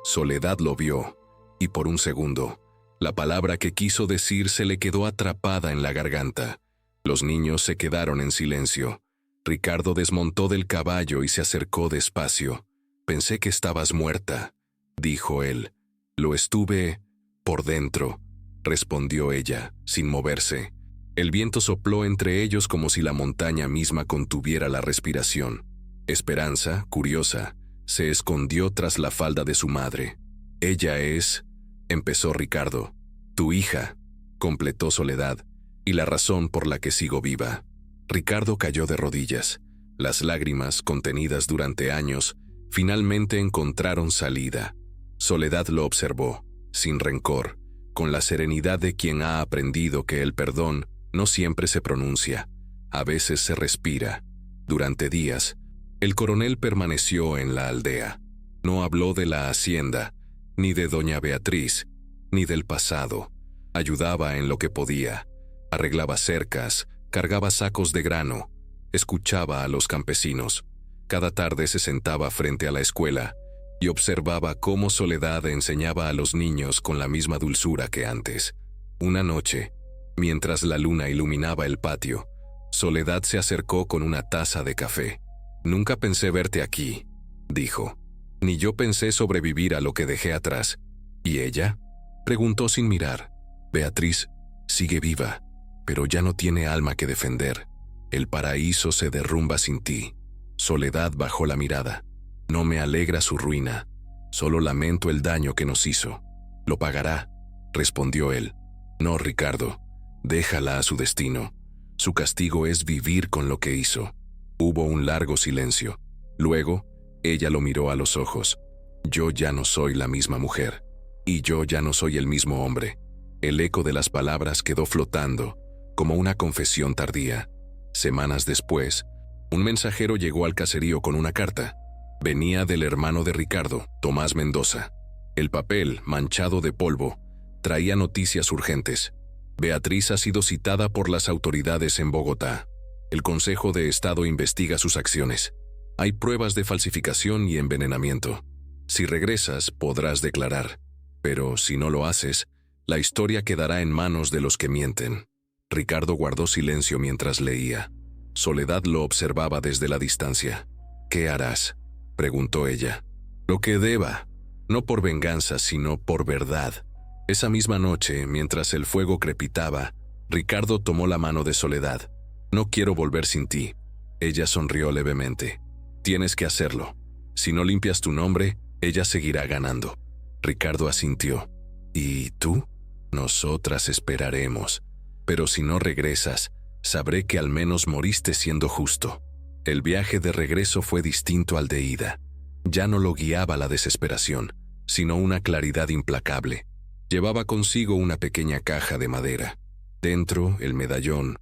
Soledad lo vio, y por un segundo, la palabra que quiso decir se le quedó atrapada en la garganta. Los niños se quedaron en silencio. Ricardo desmontó del caballo y se acercó despacio. «Pensé que estabas muerta», dijo él. «Lo estuve por dentro», respondió ella, sin moverse. El viento sopló entre ellos como si la montaña misma contuviera la respiración. Esperanza, curiosa, se escondió tras la falda de su madre. «Ella es», empezó Ricardo. «Tu hija», completó Soledad, «y la razón por la que sigo viva». Ricardo cayó de rodillas. Las lágrimas, contenidas durante años, finalmente encontraron salida. Soledad lo observó, sin rencor, con la serenidad de quien ha aprendido que el perdón no siempre se pronuncia, a veces se respira. Durante días, el coronel permaneció en la aldea. No habló de la hacienda, ni de doña Beatriz, ni del pasado. Ayudaba en lo que podía. Arreglaba cercas, cargaba sacos de grano, escuchaba a los campesinos. Cada tarde se sentaba frente a la escuela y observaba cómo Soledad enseñaba a los niños con la misma dulzura que antes. Una noche, mientras la luna iluminaba el patio, Soledad se acercó con una taza de café. «Nunca pensé verte aquí», dijo. «Ni yo pensé sobrevivir a lo que dejé atrás». «¿Y ella?», preguntó sin mirar. «Beatriz sigue viva, pero ya no tiene alma que defender. El paraíso se derrumba sin ti». Soledad bajó la mirada. «No me alegra su ruina, solo lamento el daño que nos hizo». «Lo pagará», respondió él. «No, Ricardo, déjala a su destino. Su castigo es vivir con lo que hizo». Hubo un largo silencio. Luego, ella lo miró a los ojos. «Yo ya no soy la misma mujer, y yo ya no soy el mismo hombre». El eco de las palabras quedó flotando, como una confesión tardía. Semanas después, un mensajero llegó al caserío con una carta. Venía del hermano de Ricardo, Tomás Mendoza. El papel, manchado de polvo, traía noticias urgentes. Beatriz ha sido citada por las autoridades en Bogotá. El Consejo de Estado investiga sus acciones. Hay pruebas de falsificación y envenenamiento. Si regresas, podrás declarar. Pero si no lo haces, la historia quedará en manos de los que mienten. Ricardo guardó silencio mientras leía. Soledad lo observaba desde la distancia. «¿Qué harás?», preguntó ella. «Lo que deba, no por venganza, sino por verdad». Esa misma noche, mientras el fuego crepitaba, Ricardo tomó la mano de Soledad. «No quiero volver sin ti». Ella sonrió levemente. «Tienes que hacerlo. Si no limpias tu nombre, ella seguirá ganando». Ricardo asintió. «¿Y tú?». «Nosotras esperaremos. Pero si no regresas, sabré que al menos moriste siendo justo». El viaje de regreso fue distinto al de ida. Ya no lo guiaba la desesperación, sino una claridad implacable. Llevaba consigo una pequeña caja de madera. Dentro, el medallón,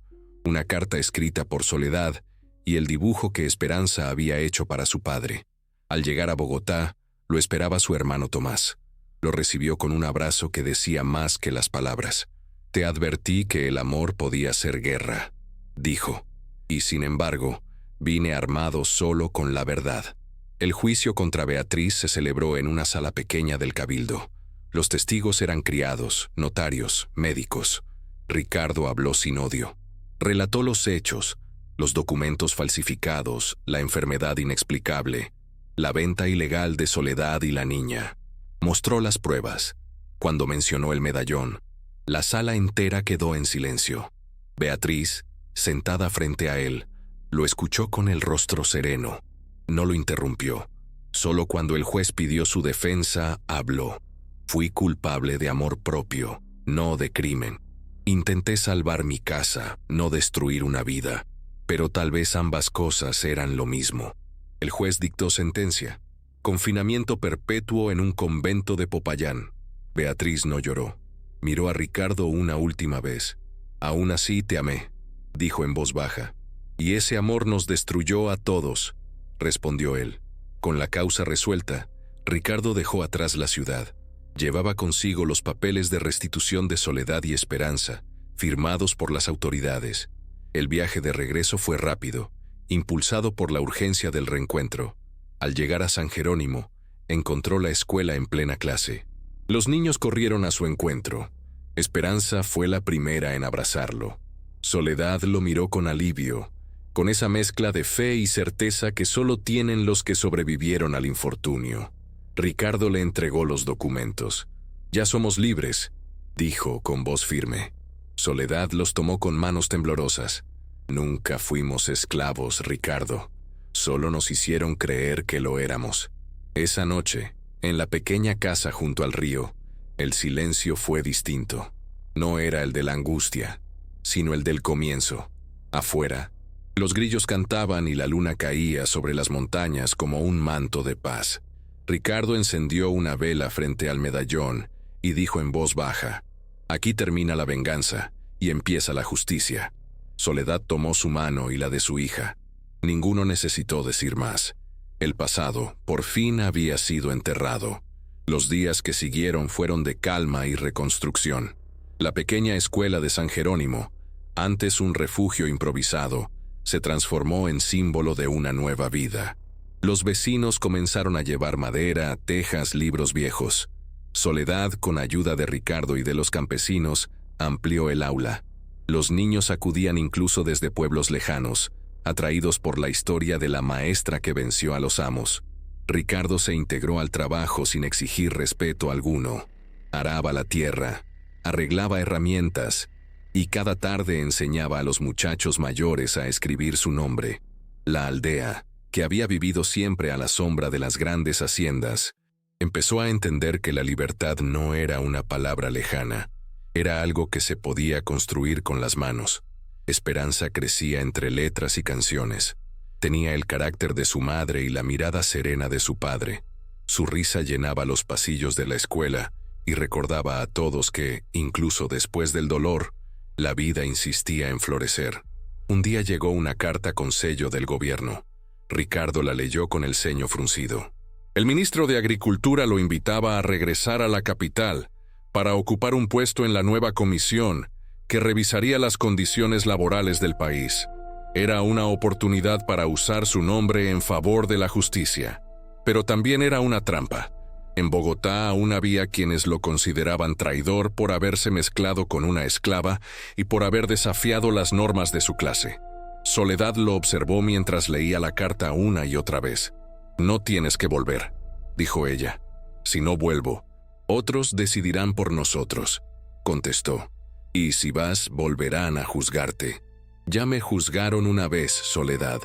una carta escrita por Soledad y el dibujo que Esperanza había hecho para su padre. Al llegar a Bogotá, lo esperaba su hermano Tomás. Lo recibió con un abrazo que decía más que las palabras. «Te advertí que el amor podía ser guerra», dijo. «Y sin embargo, vine armado solo con la verdad». El juicio contra Beatriz se celebró en una sala pequeña del Cabildo. Los testigos eran criados, notarios, médicos. Ricardo habló sin odio. Relató los hechos, los documentos falsificados, la enfermedad inexplicable, la venta ilegal de Soledad y la niña. Mostró las pruebas. Cuando mencionó el medallón, la sala entera quedó en silencio. Beatriz, sentada frente a él, lo escuchó con el rostro sereno. No lo interrumpió. Solo cuando el juez pidió su defensa, habló. «Fui culpable de amor propio, no de crimen. Intenté salvar mi casa, no destruir una vida. Pero tal vez ambas cosas eran lo mismo. El juez dictó sentencia: confinamiento perpetuo en un convento de Popayán. Beatriz no lloró. Miró a Ricardo una última vez. «Aún así te amé», dijo en voz baja. «Y ese amor nos destruyó a todos», respondió él. Con la causa resuelta, Ricardo dejó atrás la ciudad. Llevaba consigo los papeles de restitución de Soledad y Esperanza, firmados por las autoridades. El viaje de regreso fue rápido, impulsado por la urgencia del reencuentro. Al llegar a San Jerónimo, encontró la escuela en plena clase. Los niños corrieron a su encuentro. Esperanza fue la primera en abrazarlo. Soledad lo miró con alivio, con esa mezcla de fe y certeza que solo tienen los que sobrevivieron al infortunio. Ricardo le entregó los documentos. «Ya somos libres», dijo con voz firme. Soledad los tomó con manos temblorosas. «Nunca fuimos esclavos, Ricardo. Solo nos hicieron creer que lo éramos». Esa noche, en la pequeña casa junto al río, el silencio fue distinto. No era el de la angustia, sino el del comienzo. Afuera, los grillos cantaban y la luna caía sobre las montañas como un manto de paz. Ricardo encendió una vela frente al medallón y dijo en voz baja: «Aquí termina la venganza y empieza la justicia». Soledad tomó su mano y la de su hija. Ninguno necesitó decir más. El pasado, por fin, había sido enterrado. Los días que siguieron fueron de calma y reconstrucción. La pequeña escuela de San Jerónimo, antes un refugio improvisado, se transformó en símbolo de una nueva vida. Los vecinos comenzaron a llevar madera, tejas, libros viejos. Soledad, con ayuda de Ricardo y de los campesinos, amplió el aula. Los niños acudían incluso desde pueblos lejanos, atraídos por la historia de la maestra que venció a los amos. Ricardo se integró al trabajo sin exigir respeto alguno. Araba la tierra, arreglaba herramientas, y cada tarde enseñaba a los muchachos mayores a escribir su nombre. La aldea, que había vivido siempre a la sombra de las grandes haciendas, empezó a entender que la libertad no era una palabra lejana, era algo que se podía construir con las manos. Esperanza crecía entre letras y canciones. Tenía el carácter de su madre y la mirada serena de su padre. Su risa llenaba los pasillos de la escuela y recordaba a todos que, incluso después del dolor, la vida insistía en florecer. Un día llegó una carta con sello del gobierno. Ricardo la leyó con el ceño fruncido. El ministro de Agricultura lo invitaba a regresar a la capital para ocupar un puesto en la nueva comisión que revisaría las condiciones laborales del país. Era una oportunidad para usar su nombre en favor de la justicia, pero también era una trampa. En Bogotá aún había quienes lo consideraban traidor por haberse mezclado con una esclava y por haber desafiado las normas de su clase. Soledad lo observó mientras leía la carta una y otra vez. «No tienes que volver», dijo ella. «Si no vuelvo, otros decidirán por nosotros», contestó. «Y si vas, volverán a juzgarte. Ya me juzgaron una vez, Soledad.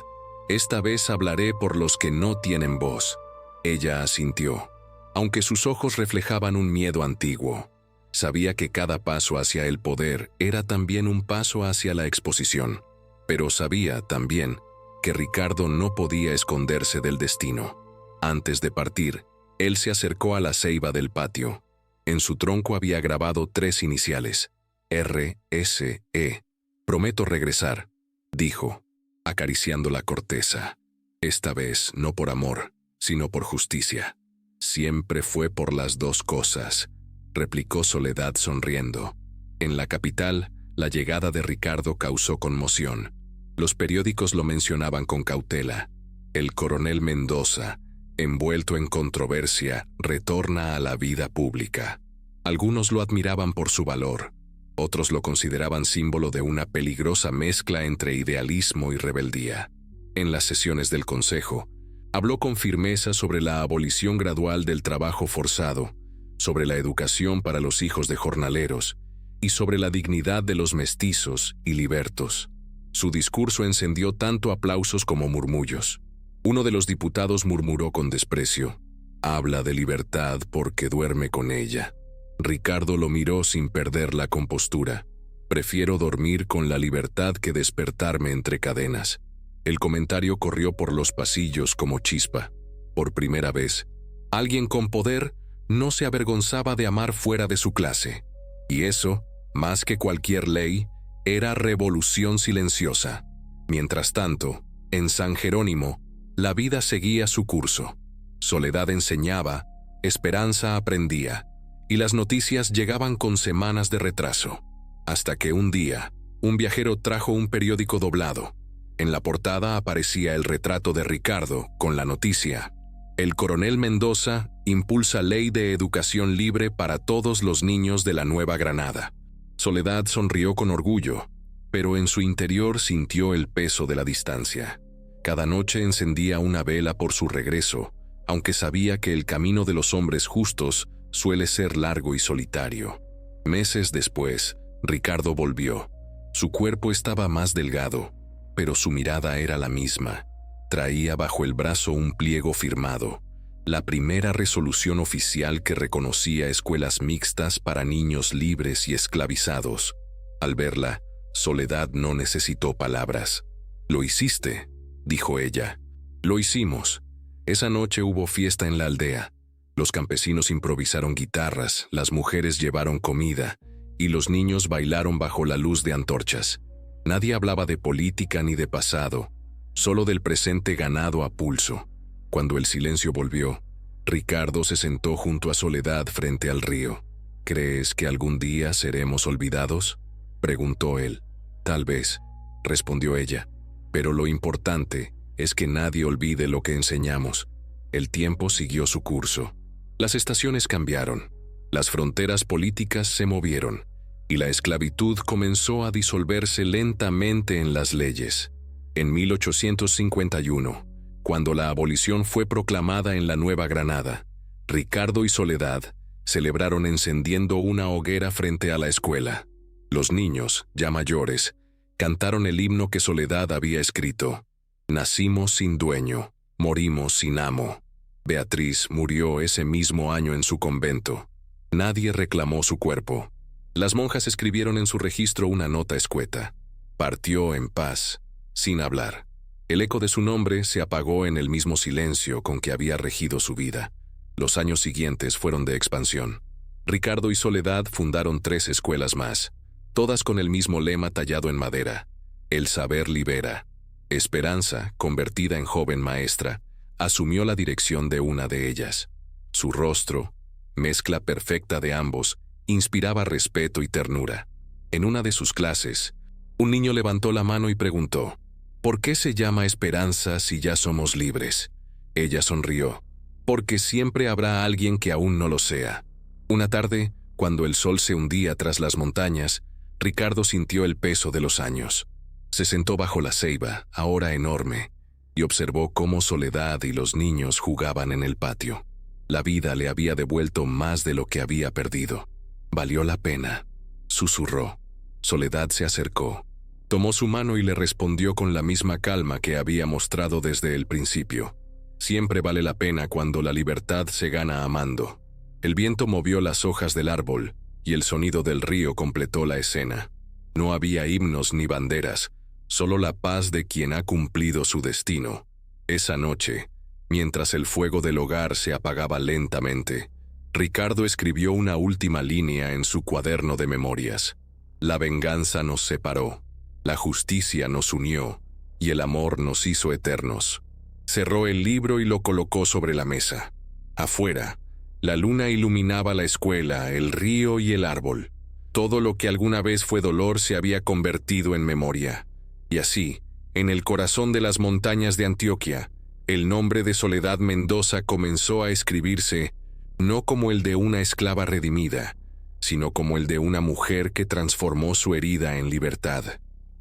Esta vez hablaré por los que no tienen voz». Ella asintió, aunque sus ojos reflejaban un miedo antiguo. Sabía que cada paso hacia el poder era también un paso hacia la exposición, pero sabía también que Ricardo no podía esconderse del destino. Antes de partir, él se acercó a la ceiba del patio. En su tronco había grabado 3 iniciales: R.S.E. «Prometo regresar», dijo, acariciando la corteza. «Esta vez no por amor, sino por justicia». «Siempre fue por las dos cosas», replicó Soledad sonriendo. En la capital, la llegada de Ricardo causó conmoción. Los periódicos lo mencionaban con cautela. El coronel Mendoza, envuelto en controversia, retorna a la vida pública. Algunos lo admiraban por su valor. Otros lo consideraban símbolo de una peligrosa mezcla entre idealismo y rebeldía. En las sesiones del Consejo, habló con firmeza sobre la abolición gradual del trabajo forzado, sobre la educación para los hijos de jornaleros y sobre la dignidad de los mestizos y libertos. Su discurso encendió tanto aplausos como murmullos. Uno de los diputados murmuró con desprecio: «Habla de libertad porque duerme con ella». Ricardo lo miró sin perder la compostura. Prefiero dormir con la libertad que despertarme entre cadenas. El comentario corrió por los pasillos como chispa. Por primera vez, alguien con poder no se avergonzaba de amar fuera de su clase. Y eso, más que cualquier ley, era revolución silenciosa. Mientras tanto, en San Jerónimo, la vida seguía su curso. Soledad enseñaba, Esperanza aprendía, y las noticias llegaban con semanas de retraso. Hasta que un día, un viajero trajo un periódico doblado. En la portada aparecía el retrato de Ricardo con la noticia: el coronel Mendoza impulsa ley de educación libre para todos los niños de la Nueva Granada. Soledad sonrió con orgullo, pero en su interior sintió el peso de la distancia. Cada noche encendía una vela por su regreso, aunque sabía que el camino de los hombres justos suele ser largo y solitario. Meses después, Ricardo volvió. Su cuerpo estaba más delgado, pero su mirada era la misma. Traía bajo el brazo un pliego firmado, la primera resolución oficial que reconocía escuelas mixtas para niños libres y esclavizados. Al verla, Soledad no necesitó palabras. «Lo hiciste», dijo ella. «Lo hicimos». Esa noche hubo fiesta en la aldea. Los campesinos improvisaron guitarras, las mujeres llevaron comida, y los niños bailaron bajo la luz de antorchas. Nadie hablaba de política ni de pasado, solo del presente ganado a pulso. Cuando el silencio volvió, Ricardo se sentó junto a Soledad frente al río. «¿Crees que algún día seremos olvidados?», preguntó él. «Tal vez», respondió ella, «pero lo importante es que nadie olvide lo que enseñamos». El tiempo siguió su curso. Las estaciones cambiaron, las fronteras políticas se movieron, y la esclavitud comenzó a disolverse lentamente en las leyes. En 1851, cuando la abolición fue proclamada en la Nueva Granada, Ricardo y Soledad celebraron encendiendo una hoguera frente a la escuela. Los niños, ya mayores, cantaron el himno que Soledad había escrito: «Nacimos sin dueño, morimos sin amo». Beatriz murió ese mismo año en su convento. Nadie reclamó su cuerpo. Las monjas escribieron en su registro una nota escueta: «Partió en paz, sin hablar». El eco de su nombre se apagó en el mismo silencio con que había regido su vida. Los años siguientes fueron de expansión. Ricardo y Soledad fundaron 3 escuelas más, todas con el mismo lema tallado en madera: «El saber libera». Esperanza, convertida en joven maestra, asumió la dirección de una de ellas. Su rostro, mezcla perfecta de ambos, inspiraba respeto y ternura. En una de sus clases, un niño levantó la mano y preguntó: «¿Por qué se llama Esperanza si ya somos libres?». Ella sonrió: «Porque siempre habrá alguien que aún no lo sea». Una tarde, cuando el sol se hundía tras las montañas, Ricardo sintió el peso de los años. Se sentó bajo la ceiba, ahora enorme, y observó cómo Soledad y los niños jugaban en el patio. La vida le había devuelto más de lo que había perdido. «Valió la pena», susurró. Soledad se acercó, tomó su mano y le respondió con la misma calma que había mostrado desde el principio: «Siempre vale la pena cuando la libertad se gana amando». El viento movió las hojas del árbol, y el sonido del río completó la escena. No había himnos ni banderas, solo la paz de quien ha cumplido su destino. Esa noche, mientras el fuego del hogar se apagaba lentamente, Ricardo escribió una última línea en su cuaderno de memorias: «La venganza nos separó, la justicia nos unió, y el amor nos hizo eternos». Cerró el libro y lo colocó sobre la mesa. Afuera, la luna iluminaba la escuela, el río y el árbol. Todo lo que alguna vez fue dolor se había convertido en memoria. Y así, en el corazón de las montañas de Antioquia, el nombre de Soledad Mendoza comenzó a escribirse no como el de una esclava redimida, sino como el de una mujer que transformó su herida en libertad.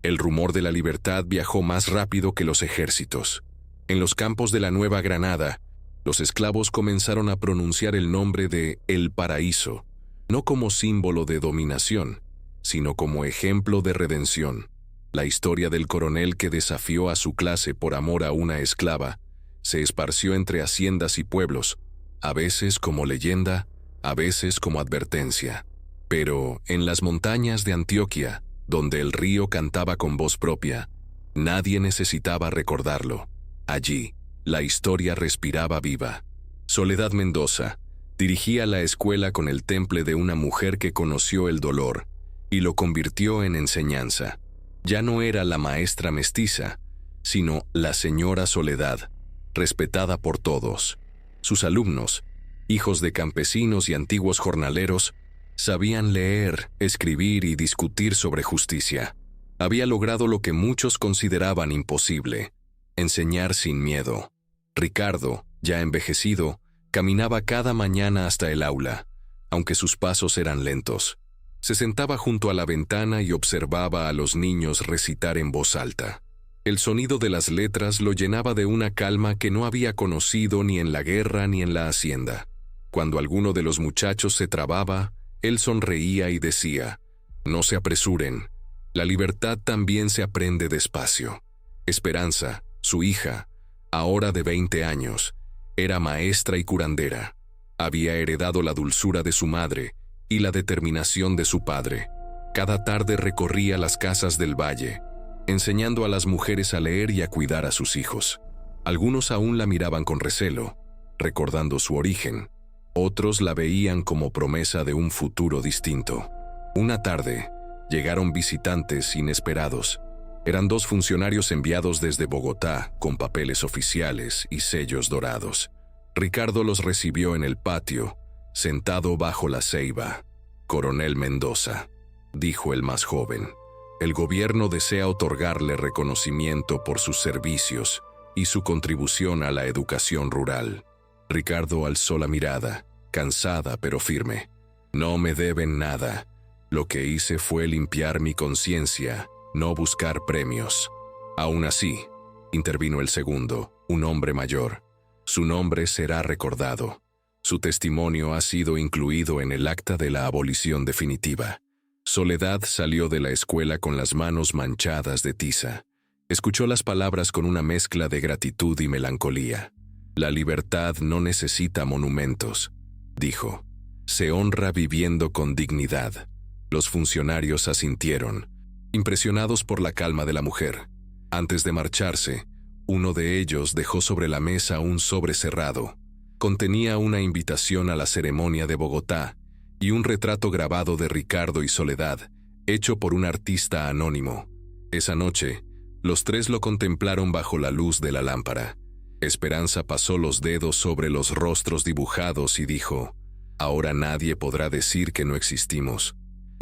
El rumor de la libertad viajó más rápido que los ejércitos. En los campos de la Nueva Granada, los esclavos comenzaron a pronunciar el nombre de El Paraíso, no como símbolo de dominación, sino como ejemplo de redención. La historia del coronel que desafió a su clase por amor a una esclava se esparció entre haciendas y pueblos, a veces como leyenda, a veces como advertencia. Pero en las montañas de Antioquia, donde el río cantaba con voz propia. Nadie necesitaba recordarlo. Allí, la historia respiraba viva. Soledad Mendoza dirigía la escuela con el temple de una mujer que conoció el dolor y lo convirtió en enseñanza. Ya no era la maestra mestiza, sino la señora Soledad, respetada por todos. Sus alumnos, hijos de campesinos y antiguos jornaleros, sabían leer, escribir y discutir sobre justicia. Había logrado lo que muchos consideraban imposible: enseñar sin miedo. Ricardo, ya envejecido, caminaba cada mañana hasta el aula, aunque sus pasos eran lentos. Se sentaba junto a la ventana y observaba a los niños recitar en voz alta. El sonido de las letras lo llenaba de una calma que no había conocido ni en la guerra ni en la hacienda. Cuando alguno de los muchachos se trababa, él sonreía y decía: «No se apresuren. La libertad también se aprende despacio». Esperanza, su hija, ahora de 20 años, era maestra y curandera. Había heredado la dulzura de su madre y la determinación de su padre. Cada tarde recorría las casas del valle, enseñando a las mujeres a leer y a cuidar a sus hijos. Algunos aún la miraban con recelo, recordando su origen. Otros la veían como promesa de un futuro distinto. Una tarde, llegaron visitantes inesperados. Eran 2 funcionarios enviados desde Bogotá con papeles oficiales y sellos dorados. Ricardo los recibió en el patio, sentado bajo la ceiba. «Coronel Mendoza», dijo el más joven, «el gobierno desea otorgarle reconocimiento por sus servicios y su contribución a la educación rural». Ricardo alzó la mirada, cansada pero firme. «No me deben nada. Lo que hice fue limpiar mi conciencia, no buscar premios». «Aún así», intervino el segundo, un hombre mayor, «su nombre será recordado. Su testimonio ha sido incluido en el acta de la abolición definitiva». Soledad salió de la escuela con las manos manchadas de tiza. Escuchó las palabras con una mezcla de gratitud y melancolía. «La libertad no necesita monumentos», dijo. «Se honra viviendo con dignidad». Los funcionarios asintieron, impresionados por la calma de la mujer. Antes de marcharse, uno de ellos dejó sobre la mesa un sobre cerrado. Contenía una invitación a la ceremonia de Bogotá y un retrato grabado de Ricardo y Soledad, hecho por un artista anónimo. Esa noche, los 3 lo contemplaron bajo la luz de la lámpara. Esperanza pasó los dedos sobre los rostros dibujados y dijo: «Ahora nadie podrá decir que no existimos».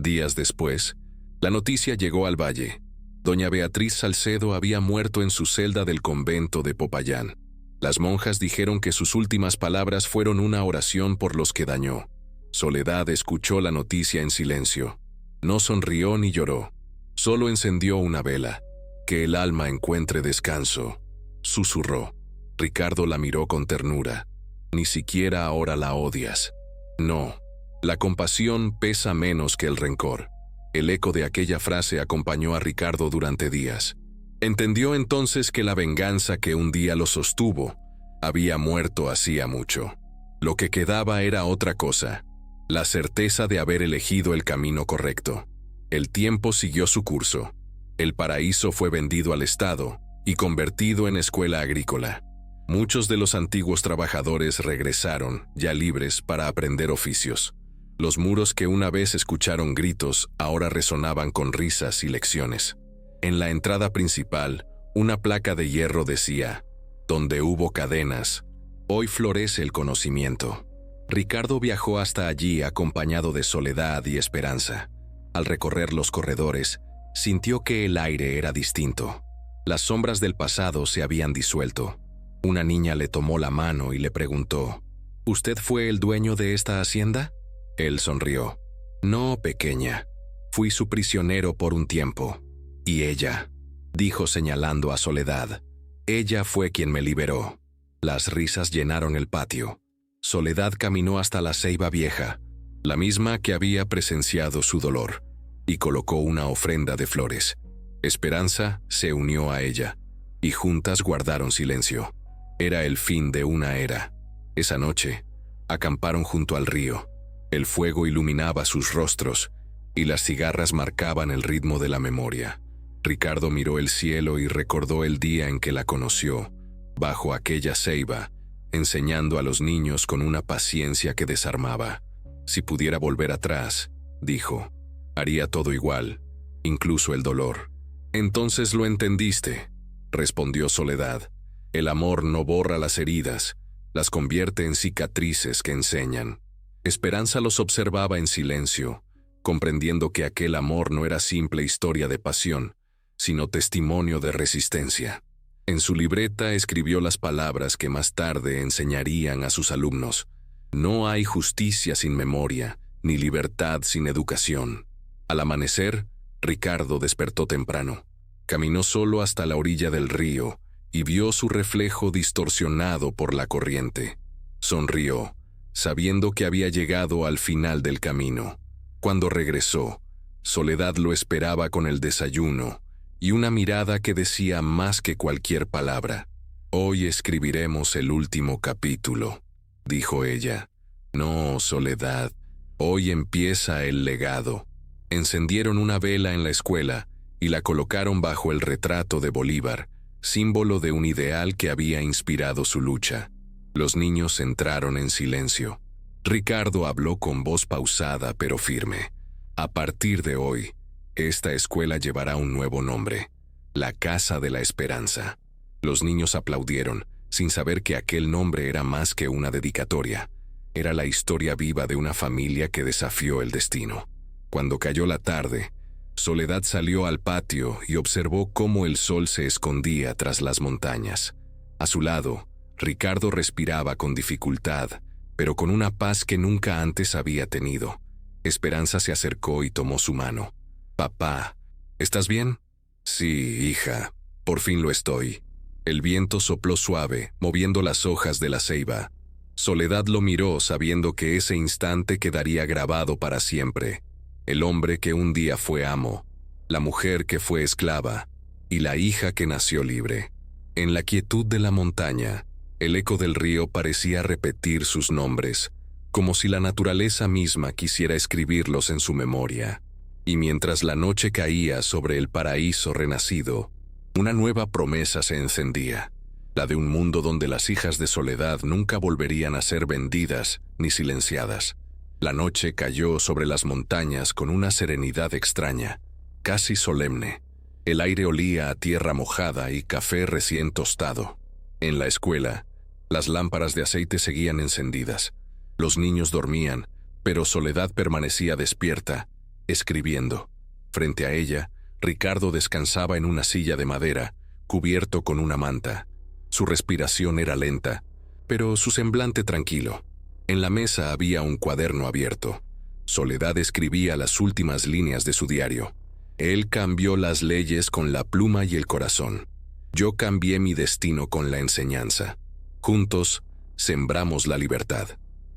Días después, la noticia llegó al valle. Doña Beatriz Salcedo había muerto en su celda del convento de Popayán. Las monjas dijeron que sus últimas palabras fueron una oración por los que dañó. Soledad escuchó la noticia en silencio. No sonrió ni lloró. Solo encendió una vela. «Que el alma encuentre descanso», susurró. Ricardo la miró con ternura. «Ni siquiera ahora la odias». «No, la compasión pesa menos que el rencor». El eco de aquella frase acompañó a Ricardo durante días. Entendió entonces que la venganza que un día lo sostuvo había muerto hacía mucho. Lo que quedaba era otra cosa: la certeza de haber elegido el camino correcto. El tiempo siguió su curso. El paraíso fue vendido al Estado y convertido en escuela agrícola. Muchos de los antiguos trabajadores regresaron, ya libres, para aprender oficios. Los muros que una vez escucharon gritos ahora resonaban con risas y lecciones. En la entrada principal, una placa de hierro decía: «Donde hubo cadenas, hoy florece el conocimiento». Ricardo viajó hasta allí acompañado de Soledad y Esperanza. Al recorrer los corredores, sintió que el aire era distinto. Las sombras del pasado se habían disuelto. Una niña le tomó la mano y le preguntó: «¿Usted fue el dueño de esta hacienda?». Él sonrió. «No, pequeña. Fui su prisionero por un tiempo». «Y ella», dijo señalando a Soledad. «Ella fue quien me liberó». Las risas llenaron el patio. Soledad caminó hasta la ceiba vieja, la misma que había presenciado su dolor, y colocó una ofrenda de flores. Esperanza se unió a ella, y juntas guardaron silencio. Era el fin de una era. Esa noche, acamparon junto al río. El fuego iluminaba sus rostros, y las cigarras marcaban el ritmo de la memoria. Ricardo miró el cielo y recordó el día en que la conoció, bajo aquella ceiba, enseñando a los niños con una paciencia que desarmaba. Si pudiera volver atrás, dijo, haría todo igual, incluso el dolor. Entonces lo entendiste, respondió Soledad. El amor no borra las heridas, las convierte en cicatrices que enseñan. Esperanza los observaba en silencio, comprendiendo que aquel amor no era simple historia de pasión, sino testimonio de resistencia. En su libreta escribió las palabras que más tarde enseñarían a sus alumnos. No hay justicia sin memoria, ni libertad sin educación. Al amanecer, Ricardo despertó temprano. Caminó solo hasta la orilla del río y vio su reflejo distorsionado por la corriente. Sonrió, sabiendo que había llegado al final del camino. Cuando regresó, Soledad lo esperaba con el desayuno y una mirada que decía más que cualquier palabra. Hoy escribiremos el último capítulo, dijo ella. No, Soledad, hoy empieza el legado. Encendieron una vela en la escuela y la colocaron bajo el retrato de Bolívar, símbolo de un ideal que había inspirado su lucha. Los niños entraron en silencio. Ricardo habló con voz pausada pero firme. A partir de hoy, esta escuela llevará un nuevo nombre, la Casa de la Esperanza. Los niños aplaudieron, sin saber que aquel nombre era más que una dedicatoria. Era la historia viva de una familia que desafió el destino. Cuando cayó la tarde, Soledad salió al patio y observó cómo el sol se escondía tras las montañas. A su lado, Ricardo respiraba con dificultad, pero con una paz que nunca antes había tenido. Esperanza se acercó y tomó su mano. «Papá, ¿estás bien?» «Sí, hija, por fin lo estoy». El viento sopló suave, moviendo las hojas de la ceiba. Soledad lo miró sabiendo que ese instante quedaría grabado para siempre. El hombre que un día fue amo, la mujer que fue esclava, y la hija que nació libre. En la quietud de la montaña, el eco del río parecía repetir sus nombres, como si la naturaleza misma quisiera escribirlos en su memoria. Y mientras la noche caía sobre el paraíso renacido, una nueva promesa se encendía, la de un mundo donde las hijas de Soledad nunca volverían a ser vendidas ni silenciadas. La noche cayó sobre las montañas con una serenidad extraña, casi solemne. El aire olía a tierra mojada y café recién tostado. En la escuela, las lámparas de aceite seguían encendidas. Los niños dormían, pero Soledad permanecía despierta, escribiendo. Frente a ella, Ricardo descansaba en una silla de madera, cubierto con una manta. Su respiración era lenta, pero su semblante tranquilo. En la mesa había un cuaderno abierto. Soledad escribía las últimas líneas de su diario. Él cambió las leyes con la pluma y el corazón. Yo cambié mi destino con la enseñanza. Juntos, sembramos la libertad.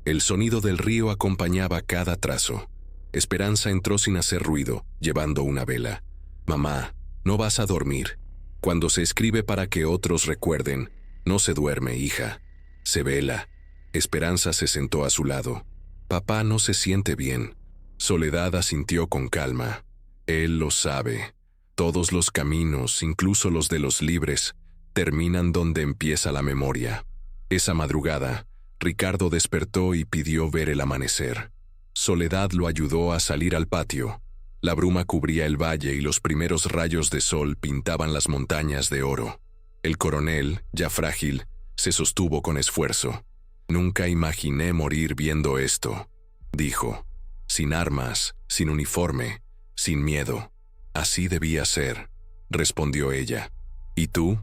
El sonido del río acompañaba cada trazo. Esperanza entró sin hacer ruido, llevando una vela. «Mamá, no vas a dormir. Cuando se escribe para que otros recuerden, no se duerme, hija. Se vela». Esperanza se sentó a su lado. «Papá no se siente bien». Soledad asintió con calma. «Él lo sabe. Todos los caminos, incluso los de los libres, terminan donde empieza la memoria». Esa madrugada, Ricardo despertó y pidió ver el amanecer. Soledad lo ayudó a salir al patio. La bruma cubría el valle y los primeros rayos de sol pintaban las montañas de oro. El coronel, ya frágil, se sostuvo con esfuerzo. «Nunca imaginé morir viendo esto», dijo. «Sin armas, sin uniforme, sin miedo. Así debía ser», respondió ella. «¿Y tú?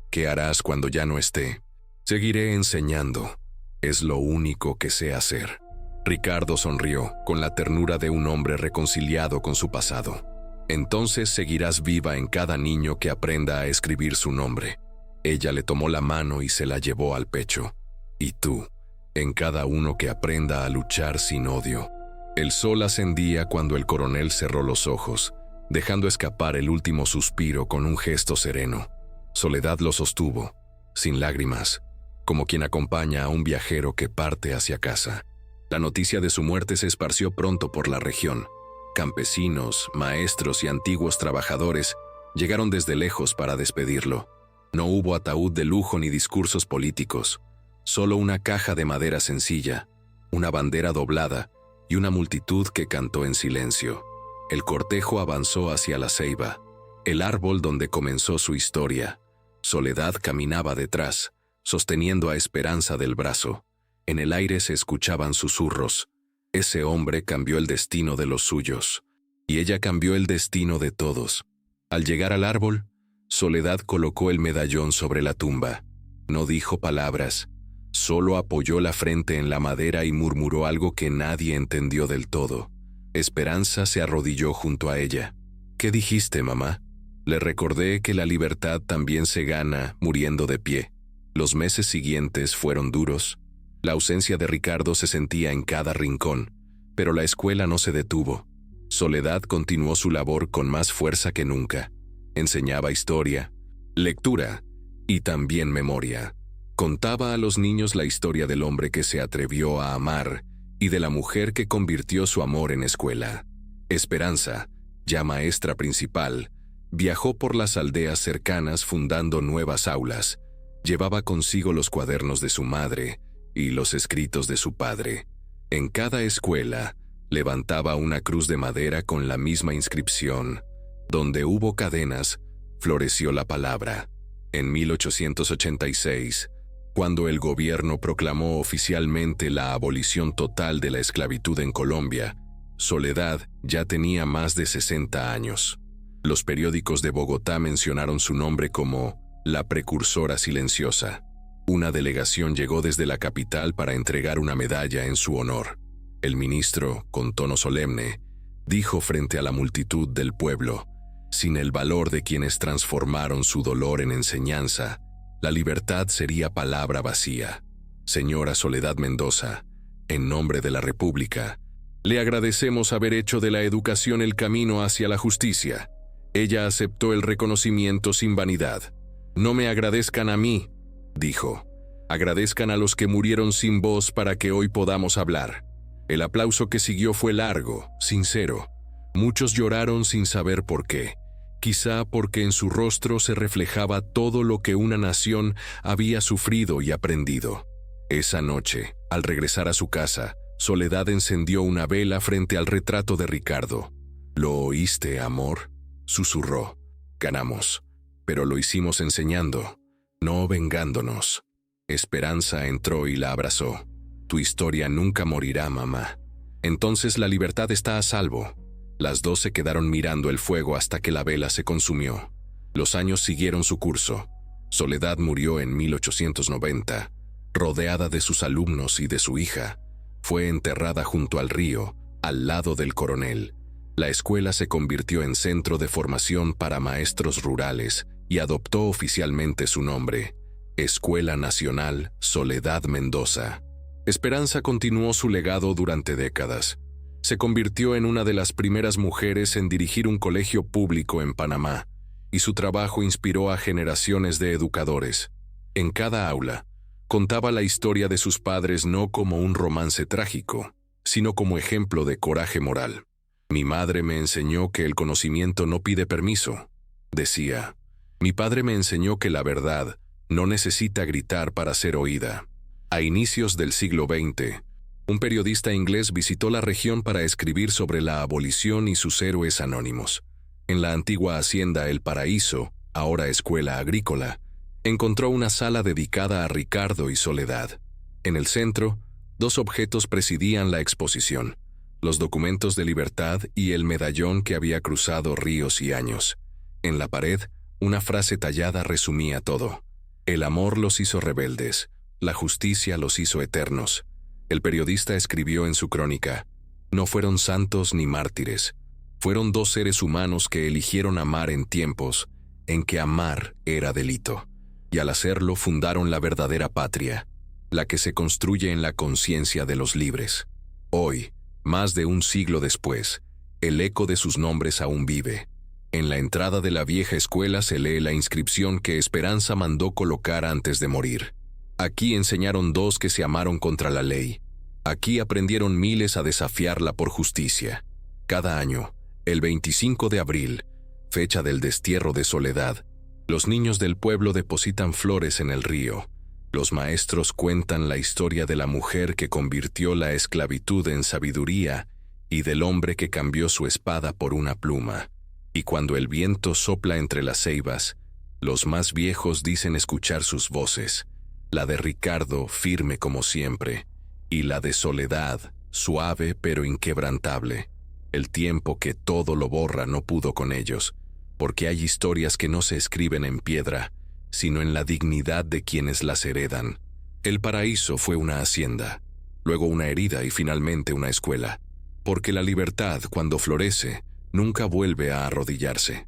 ¿Qué harás cuando ya no esté?» «Seguiré enseñando. Es lo único que sé hacer». Ricardo sonrió, con la ternura de un hombre reconciliado con su pasado. «Entonces seguirás viva en cada niño que aprenda a escribir su nombre». Ella le tomó la mano y se la llevó al pecho. «Y tú, en cada uno que aprenda a luchar sin odio». El sol ascendía cuando el coronel cerró los ojos, dejando escapar el último suspiro con un gesto sereno. Soledad lo sostuvo, sin lágrimas, como quien acompaña a un viajero que parte hacia casa. La noticia de su muerte se esparció pronto por la región. Campesinos, maestros y antiguos trabajadores llegaron desde lejos para despedirlo. No hubo ataúd de lujo ni discursos políticos, solo una caja de madera sencilla, una bandera doblada y una multitud que cantó en silencio. El cortejo avanzó hacia la ceiba, el árbol donde comenzó su historia. Soledad caminaba detrás, sosteniendo a Esperanza del brazo. En el aire se escuchaban susurros. Ese hombre cambió el destino de los suyos, y ella cambió el destino de todos. Al llegar al árbol, Soledad colocó el medallón sobre la tumba. No dijo palabras, solo apoyó la frente en la madera y murmuró algo que nadie entendió del todo. Esperanza se arrodilló junto a ella. «¿Qué dijiste, mamá?» Le recordé que la libertad también se gana muriendo de pie. Los meses siguientes fueron duros. La ausencia de Ricardo se sentía en cada rincón, pero la escuela no se detuvo. Soledad continuó su labor con más fuerza que nunca. Enseñaba historia, lectura y también memoria. Contaba a los niños la historia del hombre que se atrevió a amar y de la mujer que convirtió su amor en escuela. Esperanza, ya maestra principal, viajó por las aldeas cercanas fundando nuevas aulas. Llevaba consigo los cuadernos de su madre y los escritos de su padre. En cada escuela levantaba una cruz de madera con la misma inscripción. Donde hubo cadenas, floreció la palabra. En 1886, cuando el gobierno proclamó oficialmente la abolición total de la esclavitud en Colombia, Soledad ya tenía más de 60 años. Los periódicos de Bogotá mencionaron su nombre como la precursora silenciosa. Una delegación llegó desde la capital para entregar una medalla en su honor. El ministro, con tono solemne, dijo frente a la multitud del pueblo: «Sin el valor de quienes transformaron su dolor en enseñanza, la libertad sería palabra vacía. Señora Soledad Mendoza, en nombre de la República, le agradecemos haber hecho de la educación el camino hacia la justicia». Ella aceptó el reconocimiento sin vanidad. «No me agradezcan a mí», dijo. «Agradezcan a los que murieron sin voz para que hoy podamos hablar». El aplauso que siguió fue largo, sincero. Muchos lloraron sin saber por qué. Quizá porque en su rostro se reflejaba todo lo que una nación había sufrido y aprendido. Esa noche, al regresar a su casa, Soledad encendió una vela frente al retrato de Ricardo. «¿Lo oíste, amor?», susurró. «Ganamos, pero lo hicimos enseñando, no vengándonos». Esperanza entró y la abrazó. «Tu historia nunca morirá, mamá. Entonces la libertad está a salvo». Las dos se quedaron mirando el fuego hasta que la vela se consumió. Los años siguieron su curso. Soledad murió en 1890, rodeada de sus alumnos y de su hija. Fue enterrada junto al río, al lado del coronel. La escuela se convirtió en centro de formación para maestros rurales y adoptó oficialmente su nombre: Escuela Nacional Soledad Mendoza. Esperanza continuó su legado durante décadas. Se convirtió en una de las primeras mujeres en dirigir un colegio público en Panamá, y su trabajo inspiró a generaciones de educadores. En cada aula, contaba la historia de sus padres no como un romance trágico, sino como ejemplo de coraje moral. «Mi madre me enseñó que el conocimiento no pide permiso», decía. «Mi padre me enseñó que la verdad no necesita gritar para ser oída». A inicios del siglo XX, un periodista inglés visitó la región para escribir sobre la abolición y sus héroes anónimos. En la antigua hacienda El Paraíso, ahora escuela agrícola, encontró una sala dedicada a Ricardo y Soledad. En el centro, dos objetos presidían la exposición: los documentos de libertad y el medallón que había cruzado ríos y años. En la pared, una frase tallada resumía todo: «El amor los hizo rebeldes, la justicia los hizo eternos». El periodista escribió en su crónica: «No fueron santos ni mártires, fueron dos seres humanos que eligieron amar en tiempos en que amar era delito, y al hacerlo fundaron la verdadera patria, la que se construye en la conciencia de los libres». Hoy, más de un siglo después, el eco de sus nombres aún vive. En la entrada de la vieja escuela se lee la inscripción que Esperanza mandó colocar antes de morir: «Aquí enseñaron dos que se amaron contra la ley. Aquí aprendieron miles a desafiarla por justicia». Cada año, el 25 de abril, fecha del destierro de Soledad, los niños del pueblo depositan flores en el río. Los maestros cuentan la historia de la mujer que convirtió la esclavitud en sabiduría y del hombre que cambió su espada por una pluma. Y cuando el viento sopla entre las ceibas, los más viejos dicen escuchar sus voces, la de Ricardo firme como siempre, y la de Soledad suave pero inquebrantable. El tiempo que todo lo borra no pudo con ellos, porque hay historias que no se escriben en piedra, sino en la dignidad de quienes las heredan. El paraíso fue una hacienda, luego una herida y finalmente una escuela, porque la libertad, cuando florece, nunca vuelve a arrodillarse.